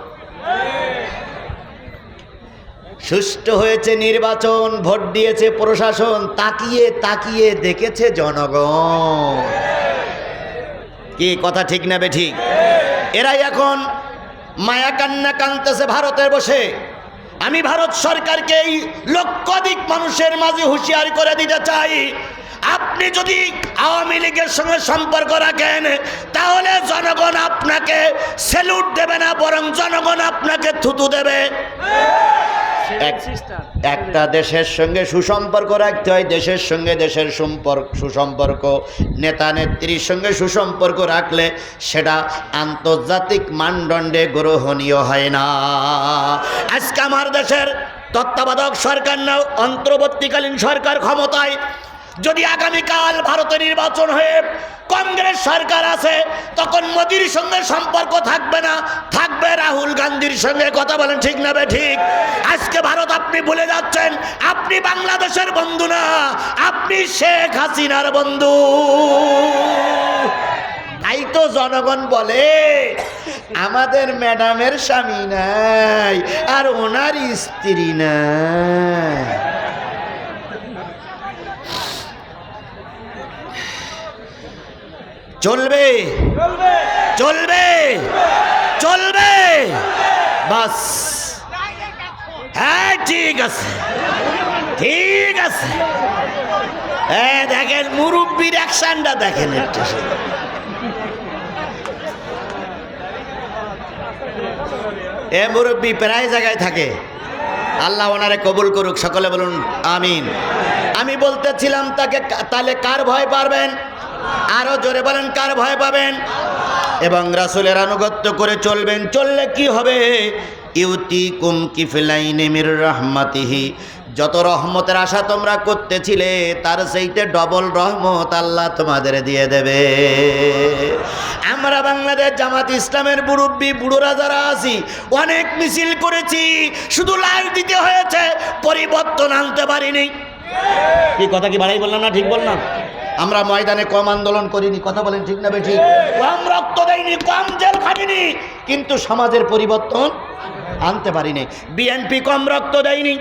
সুষ্ঠু হয়েছে নির্বাচন, ভোট দিয়েছে প্রশাসন, তাকিয়ে তাকিয়ে দেখেছে জনগণ। কি কথা ঠিক না বেঠিক? এরাই এখন মায়া কান্না কাঁদতেছে ভারতে বসে। আমি ভারত সরকারকে এই লক্ষাধিক মানুষের মাঝে হুঁশিয়ার করে দিতে চাই, আপনি যদি আওয়ামী লীগের সঙ্গে সম্পর্ক রাখেন তাহলে জনগণ আপনাকে স্যালুট দেবে না, বরং জনগণ আপনাকে থুতু দেবে। একটা দেশের সঙ্গে সুসম্পর্ক রাখতে হয়, দেশের সঙ্গে দেশের সুসম্পর্ক, নেতা নেত্রীর সঙ্গে সুসম্পর্ক রাখলে সেটা আন্তর্জাতিক মানদণ্ডে গ্রহণীয় হয় না। আজকে আমার দেশের তত্ত্বাবধায়ক সরকার না, অন্তর্বর্তীকালীন সরকার ক্ষমতায়, যদি আগামীকাল ভারতে নির্বাচন হয়ে কংগ্রেস সরকার আছে, তখন মোদির সঙ্গে সম্পর্ক থাকবে না, থাকবে রাহুল গান্ধীর সঙ্গে। কথা বলেন ঠিক না ঠিক? আজকে ভারত আপনি ভুলে যাচ্ছেন, আপনি বাংলাদেশের বন্ধু না, আপনি শেখ হাসিনার বন্ধু। তাই তো জনগণ বলে আমাদের ম্যাডামের স্বামী নাই আর ওনার স্ত্রী নাই। চলবে চলবে চলবে, বাস। হ্যাঁ ঠিক আছে, ঠিক আছে। দেখেন মুরব্বীর অ্যাকশনটা দেখেন একটু। এ মুরব্বী প্রায় জায়গায় থাকে, আল্লাহ ওনারে কবুল করুক, সকলে বলুন আমিন। আমি বলতেছিলাম তাকে, তাহলে কার ভয় পাবেন? আরো জোরে বলেন, কার ভয় পাবেন? এবং রাসূলের আনুগত্য করে চলবেন। চললে কি হবে? ইউতিকুম কিফলাইনি মির রাহমাতিহি, যত রহমতের আশা তোমরা করতেছিলে তার সেইতে ডবল রহমত আল্লাহ তোমাদের দিয়ে দেবে। আমরা বাংলাদেশ জামাত ইসলামের মুরব্বী বুড়োরা যারা আছি, অনেক মিছিল করেছি, শুধু লাশ দিতে হয়েছে, পরিবর্তন আনতে পারিনি। কি কথা কি বাড়াই বললাম না? ঠিক বললাম? আমরা ময়দানে কম আন্দোলন করিনি, কথা বলেন ঠিক না বেঠিক? কম রক্ত দেয়নি, কম জেল খাটিনি, কিন্তু সমাজের পরিবর্তন আনতে পারিনি। বিএনপি কম রক্ত দেয়নি,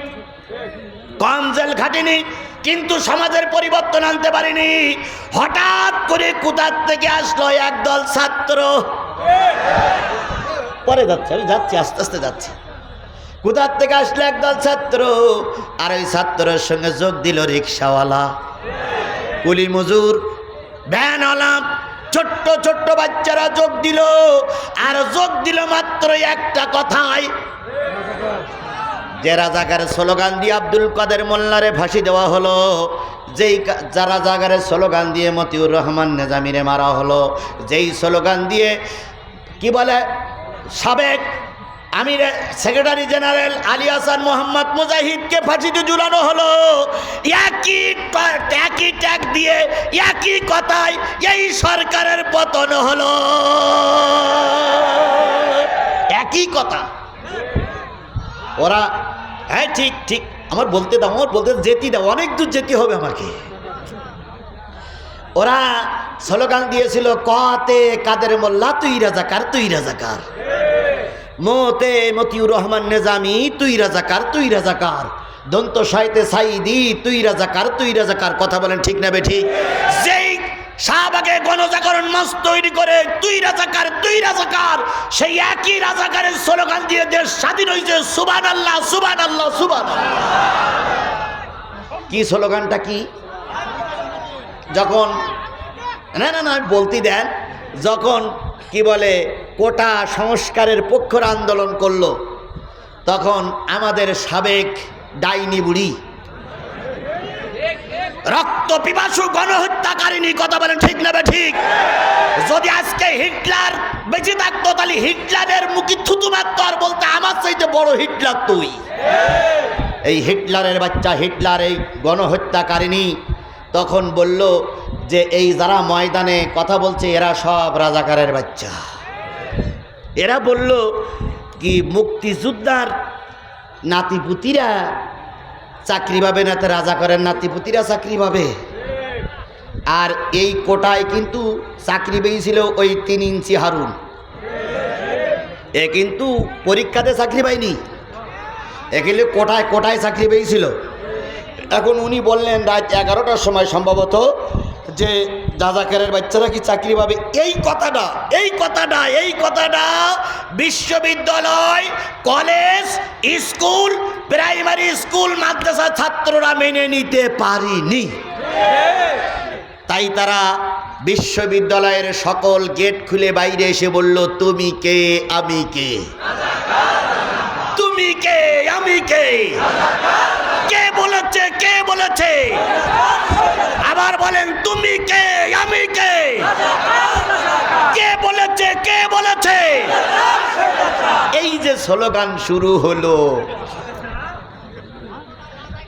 কম জেল খাটিনি, কিন্তু সমাজের পরিবর্তন আনতে পারিনি। হঠাৎ করে কোথার থেকে আসলো একদল ছাত্র, পরে যাচ্ছে, আমি যাচ্ছি, আস্তে আস্তে যাচ্ছি। কোথার থেকে আসলো একদল ছাত্র, আর ওই ছাত্রের সঙ্গে যোগ দিল রিক্সাওয়ালা, কুলি মজুর, ভ্যানওয়ালা, ছোট্ট ছোট্ট বাচ্চারা যোগ দিল। আর যোগ দিল মাত্র একটা কথাই, যে রাজাকারের স্লোগান দিয়ে আব্দুল কাদের মোল্লারে ফাঁসি দেওয়া হলো, যেই রাজাকারের স্লোগান দিয়ে মতিউর রহমান নিজামীরে মারা হলো, যেই স্লোগান দিয়ে কি বলে সাবেক আমির সেক্রেটারি জেনারেল আলী হাসান মোহাম্মদ মুজাহিদকে ফাঁসিতে ঝুলানো হলো, একই ট্যাগ দিয়ে একই কথায় এই সরকারের পতন হলো। একই কথা। ওরা হ্যাঁ ঠিক ঠিক, আমার বলতে দাও, আমার বলতে যেতে দাও, অনেক দূর যেতে হবে আমাকে। ওরা স্লোগান দিয়েছিল, কতে কাদের মোল্লা তুই রাজাকার, তুই রাজাকার, মতে মতিউর রহমান নিজামী তুই রাজাকার, তুই রাজাকার, দন্ত সাইতে সাইদি তুই রাজাকার, তুই রাজাকার। কথা বলেন ঠিক না বেঠিক? যেই শাহবাগে গণজাগরণ মঞ্চ তৈরি করে তুই রাজাকার, তুই রাজাকার, সেই একই রাজাকারের স্লোগান দিয়ে দেশ স্বাধীন হয়েছে। সুবহানাল্লাহ, সুবহানাল্লাহ, সুবহানাল্লাহ। কি স্লোগানটা কি? যখন না না না বলতে দেন, যখন কি বলে কোটা সংস্কারের পক্ষের আন্দোলন করলো, তখন আমাদের সাবেক ডাইনি বুড়ি, রক্ত পিপাসু গণহত্যাকারিনী, কথা বলেন ঠিক না ঠিক? যদি আজকে হিটলার বেঁচে থাকতো, তাহলে হিটলারের মুখে থুতু মারতো আর বলতে আমার চাইতে বড় হিটলার তুই। এই হিটলারের বাচ্চা, হিটলার এই গণহত্যাকারিনী তখন বলল যে এই যারা ময়দানে কথা বলছে এরা সব রাজাকারের বাচ্চা। এরা বলল কি মুক্তিযোদ্ধার নাতিপুতিরা চাকরি পাবে না, তো রাজাকারের নাতিপুতিরা চাকরি পাবে। আর এই কোটায় কিন্তু চাকরি পেয়েছিল ওই 3 ইঞ্চি হারুন, এ কিন্তু পরীক্ষাতে চাকরি পায়নি, এগুলি কোটায় কোটায় চাকরি পেয়েছিল। এখন উনি বললেন রাত 11টার সময় সম্ভবত যে রাজাকারের বাচ্চারা কি চাকরি পাবে। এই কথাটা বিশ্ববিদ্যালয়, কলেজ, স্কুল, প্রাইমারি স্কুল, মাদ্রাসা ছাত্ররা মেনে নিতে পারেনি। তাই তারা বিশ্ববিদ্যালয়ের সকল গেট খুলে বাইরে এসে বলল, তুমি কে, আমি কে? তুমি কে, আমি কে? কে বলেছে, কে বলেছে? আবার বলেন, তুমি কে, আমি কে? কে বলেছে, কে বলেছে? এই যে স্লোগান শুরু হলো,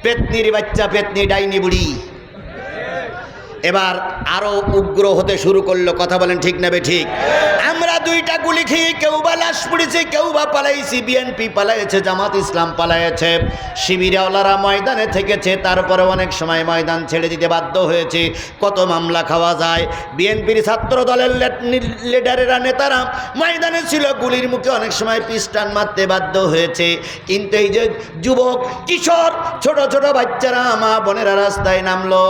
পেতনির বাচ্চা, পেতনি ডাইনি বুড়ি, এবার আরো উগ্র হতে শুরু করলো। কথা বলেন ঠিক না ঠিক? আমরা দুইটা গুলি খেয়ে কেউ বা লাশ পড়েছে, কেউ বা পালাইছি, বিএনপি পালাইছে, জামাত ইসলাম পালাইছে, শিবিরওয়ালারা ময়দানে থেকেছে, তারপরে অনেক সময় ময়দান ছেড়ে দিতে বাধ্য হয়েছে। কত মামলা খাওয়া যায়। বিএনপির ছাত্র দলের লিডারেরা, নেতারা ময়দানে ছিল, গুলির মুখে অনেক সময় পিস্টান মারতে বাধ্য হয়েছে। কিন্তু এই যে যুবক, কিশোর, ছোট ছোট বাচ্চারা, মা বোনেরা রাস্তায় নামলো,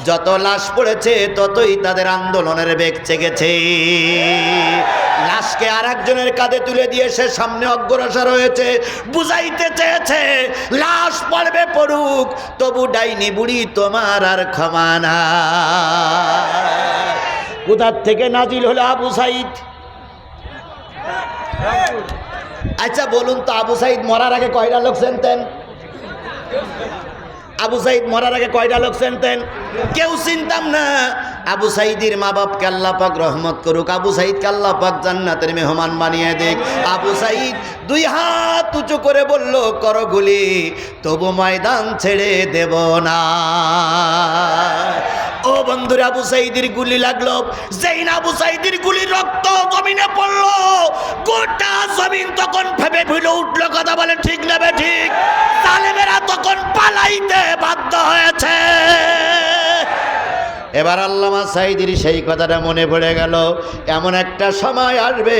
যত লাশ পড়েছে ততই তাদের আন্দোলনের বেগ চেগেছে। লাশকে আর একজনের কাঁধে তুলে দিয়ে সে সামনে অগ্রসর হয়েছে, বুঝাইতে চেয়েছে লাশ পড়বে পড়ুক, তবু ডাইনি বুড়ি তোমার আর ক্ষমা না। কোথার থেকে নাজিল হলো আবু সাইদ? আচ্ছা বলুন তো, আবু সাইদ মরার আগে কয়টা লোক চিনতেন? আবু সাইদ মরার আগে কয়টা লোক চিনতেন? কেউ চিনতাম না। আবু সাইদের মা বাপকে আল্লাহ পাক রহমত করুক, আবু সাইদকে আল্লাহ পাক জান্নাতের মেহমান বানিয়ে দেখ। আবু সাইদ দুই হাত উঁচু করে বলল, করো গুলি, তবু ময়দান ছেড়ে দেব না। ও বন্ধুরা, আবু সাইদের গুলি লাগলো। যেই না আবু সাইদের গুলি রক্ত জমিনে পড়লো, গোটা জমিন তখন ফেপে ফুলে উঠলো। কথা বলে ঠিক না ঠিক? জালেমেরা তখন পালাইতে বাধ্য হয়েছে। এবার আল্লামা সাইদির সেই কথাটা মনে পড়ে গেল, এমন একটা সময় আসবে,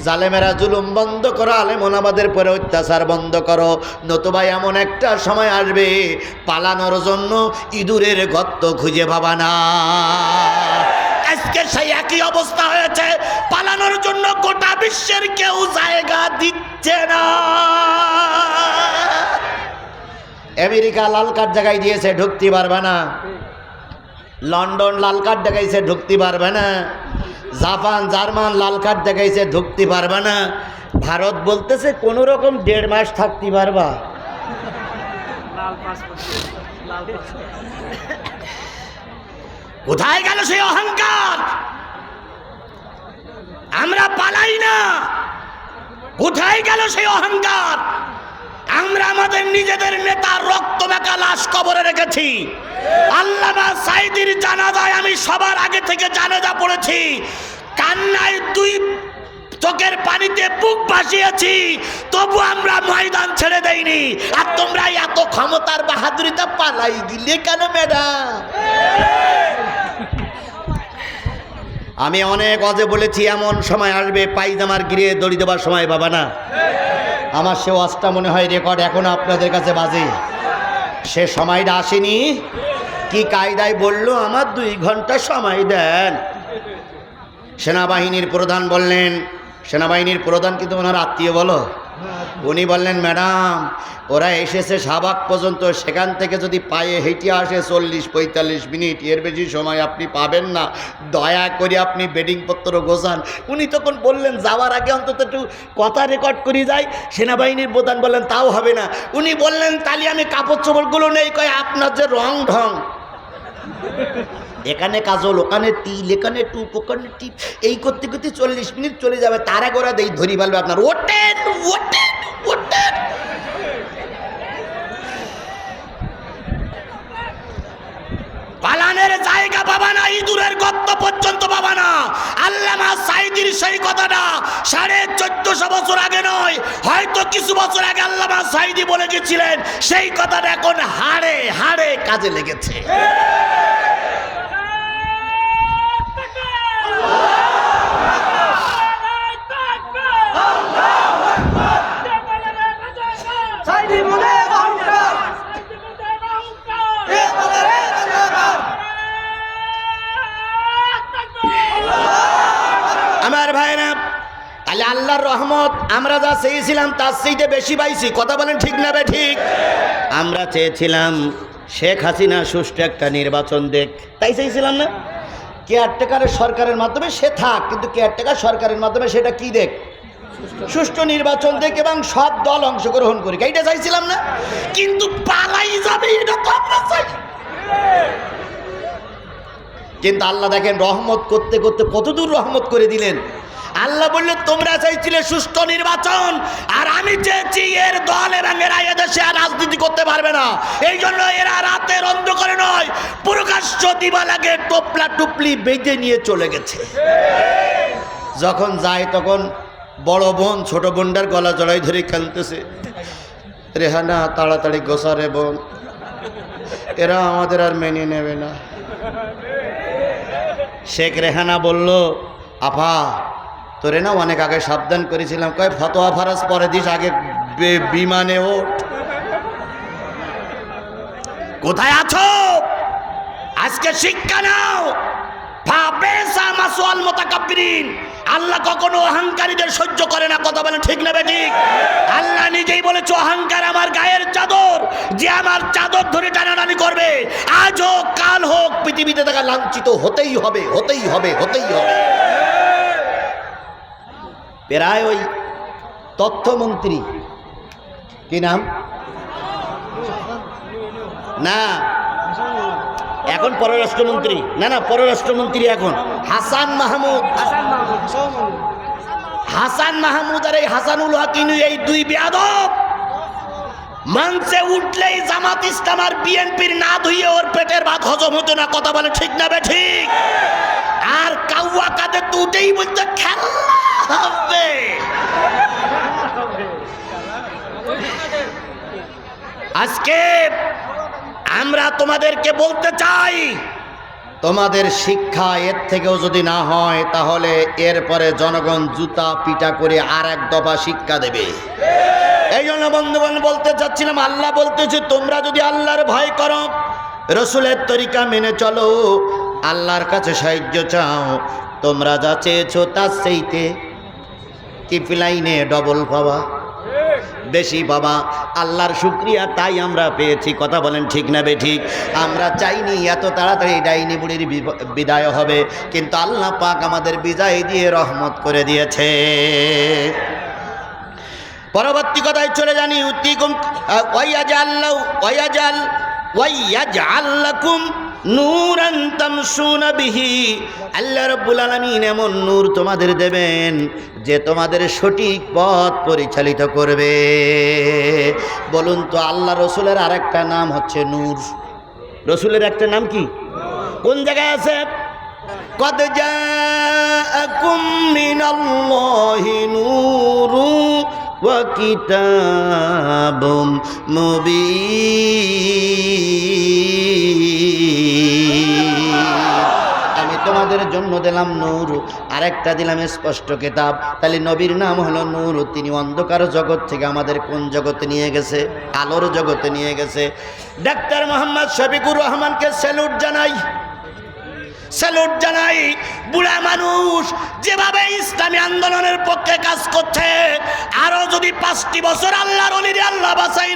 জালেমেরা জুলুম বন্ধ করো, আলেমোলামাদের পরে অত্যাচার বন্ধ করো, নতুবা এমন একটা সময় আসবে পালানোর জন্য ইঁদুরের গর্ত খুঁজে পাবা না। আজকে সেই একই অবস্থা হয়েছে, পালানোর জন্য গোটা বিশ্বের কেউ জায়গা দিচ্ছে না। আমেরিকা লাল কার্ড জায়গায় দিয়েছে, ঢুকতে পারবে না। লন্ডন লাল কার্ড দেখাইছে, ঢুকতে পারবে না। জাপান, জার্মান লাল কার্ড দেখাইছে, ঢুকতে পারবে না। ভারত বলতেছে কোন রকম 1.5 মাস থাকতে পারবা। কোথায় গেল সেই অহংকার? আমরা পালাই না। কোথায় গেল সেই অহংকার? আমরা আমাদের নিজেদের নেতার রক্ত মাখা লাশ কবরে রেখেছি। আল্লামা সাইদির জানাজায় আমি সবার আগে থেকে জানাজা পড়েছি, কান্নায় 2 চোখের পানিতে বুক ভাসিয়েছি, তবু আমরা ময়দান ছেড়ে দেইনি। আর তোমরা এত ক্ষমতার বাহাদুরিতে পালাই গিলে কেন ম্যাডাম? আমি অনেক অজে বলেছি, এমন সময় আসবে পায়জামার গিরে দড়ি দেবার সময় পাবা না। আমার সে ওয়াজটা মনে হয় রেকর্ড এখনো আপনাদের কাছে বাজে। সে সময়টা আসেনি। কি কায়দায় বলল, আমার 2 ঘন্টা সময় দেন। সেনাবাহিনীর প্রধান বললেন, সেনাবাহিনীর প্রধান কিন্তু ওনার আত্মীয় বলো, উনি বললেন ম্যাডাম ওরা এসেছে শাহবাগ পর্যন্ত, সেখান থেকে যদি পায়ে হেঁটে আসে 40-45 মিনিট, এর বেশি সময় আপনি পাবেন না, দয়া করে আপনি বেডিংপত্র গোছান। উনি তখন বললেন যাওয়ার আগে অন্তত একটু কথা রেকর্ড করে যাই। সেনাবাহিনীর প্রধান বললেন তাও হবে না। উনি বললেন তাহলে আমি কাপড় চোপড়গুলো নেই। কয় আপনার যে রং ঢং, এখানে কাজল, ওখানে তিল, এখানে টুপ, ওখানে টিপ, এই করতে করতে 40 মিনিট চলে যাবে। তারা গোড়া দেই ধরি ফেলবে আপনার। ওঠেন ওঠেন ওঠেন। পালানের জায়গা পাবা না, ইঁদুরের গর্ত পর্যন্ত পাবা না। আল্লামা সাইদির সেই কথাটা 1450 বছর আগে নয়, হয়তো কিছু বছর আগে আল্লামা সাইদি বলে গেছিলেন, সেই কথাটা এখন হাড়ে হাড়ে কাজে লেগেছে। আমার ভাইরা, তাহলে আল্লাহর রহমত আমরা যা চেয়েছিলাম তার চাইতে বেশি পাইছি। কথা বলেন ঠিক না ঠিক? আমরা চেয়েছিলাম শেখ হাসিনা সুষ্ঠু একটা নির্বাচন দেখ, তাই চেয়েছিলাম না? কেয়ারটেকারের সরকারের মাধ্যমে সে থাক, কিন্তু কেয়ারটেকার সরকারের মাধ্যমে সেটা কি দেখ, সুষ্ঠু নির্বাচন দেখ এবং সব দল অংশগ্রহণ করে, এইটা চাইছিলাম না? কিন্তু পালাই যাবে এটা তো আমরা চাই। কিন্তু আল্লাহ দেখেন রহমত করতে করতে কতদূর রহমত করে দিলেন। আল্লাহ বললেন তোমরা চাইছিলে সুষ্ঠু নির্বাচন, আর আমি চেয়েছি এর দল এবং এরা এদেশে আর রাজনীতি করতে পারবে না। এই জন্য এরা রাতের অন্ধকারে নয়, প্রকাশ্য দিবা লাগে টোপলা টুপলি বেঁধে নিয়ে চলে গেছে। যখন যায় তখন বড় বোন ছোট বোনটার গলা জড়াই ধরে খেলতেছে, রেহানা তাড়াতাড়ি গোসা রে বোন, এরা আমাদের আর মেনে নেবে না। শেখ রেহানা বলল, আপা তোরে না অনেক আগে সাবধান করেছিলাম, কয় ফতোয়া ফারাজ পরে দিস, আগে বিমানে ওঠ। কোথায় আছো? আজকে শিক্ষা নাও। আল্লাহ কখনো অহংকারীদের সহ্য করে না, কথা বলেন ঠিক না বেঠিক? আল্লাহ নিজেই বলেছে অহংকার আমার গায়ের চাদর, যে আমার চাদর ধরে টানাটানি করবে আজ হোক কাল হোক পৃথিবীতে তাকে লাঞ্ছিত হতেই হবে, হতেই হবে, হতেই হবে। প্রায় ওই তথ্যমন্ত্রী কি নাম না, এখন পররাষ্ট্রমন্ত্রী, না না পররাষ্ট্রমন্ত্রী এখন হাসান মাহমুদ। হাসান মাহমুদ আর এই হাসানুল হক, এই দুই বেয়াদব মঞ্চে উঠলেই জামাত ইসলাম আর বিএনপির না ধুইয়ে ওর পেটের ভাত হজম হতো না, কথা বলে ঠিক না বে ঠিক? আর কাউয়া কাঁধে তো উঠেই বলতে খেলা হবে। আজকে আমরা তোমাদেরকে বলতে চাই, তোমাদের শিক্ষা এর থেকেও যদি না হয় তাহলে এরপরে জনগণ জুতা পিটা করে আর এক দফা শিক্ষা দেবে। এই জন্য বন্ধুগণ বলতে চাচ্ছিলাম, আল্লাহ বলতেছে তোমরা যদি আল্লাহর ভয় করো, রসুলের তরিকা মেনে চলো, আল্লাহর কাছে সাহায্য চাও, তোমরা যা চেয়েছো তার চাইতে কিফলাইনে ডবল পাবা, বেশি বাবা। আল্লাহর শুকরিয়া, তাই আমরা পেয়েছি, কথা বলেন ঠিক না বে ঠিক? আমরা চাইনি এত তাড়াতাড়ি ডাইনি বুড়ির বিদায় হবে, কিন্তু আল্লাহ পাক আমাদের বিদায় দিয়ে রহমত করে দিয়েছে। পরবর্তী কথায় চলে জানি, উত্তিকুম ওয়াইয়াজআল্লাকুম নূরান তামশুনা বিহি। আল্লাহ রাব্বুল আলামিন এমন নূর তোমাদের দেবেন যে তোমাদের সঠিক পথ পরিচালিত করবে। বলুন তো, আল্লাহ রসুলের আরেকটা নাম হচ্ছে নূর। রসুলের একটা নাম কি? কোন জায়গায় আছে? কদ জাআকুম মিনাল্লাহি নূরুন ওয়া কিতাবুম মুবিন। আমি তোমাদের জন্য দিলাম নূর, আরেকটা দিলাম স্পষ্ট কিতাব। তাহলে নবীর নাম হলো নূর। তিনি অন্ধকার জগৎ থেকে আমাদের কোন জগতে নিয়ে গেছে? আলোর জগতে নিয়ে গেছে। ডাক্তার মোহাম্মদ শফিকুর রহমানকে স্যালুট জানাই, স্যালুট জানাই। বুড়া মানুষ যেভাবে ইসলামী আন্দোলনের পক্ষে কাজ করছে, আরো যদি 5টি বছর আল্লাহর ওলিরে আল্লাহ বাঁচাই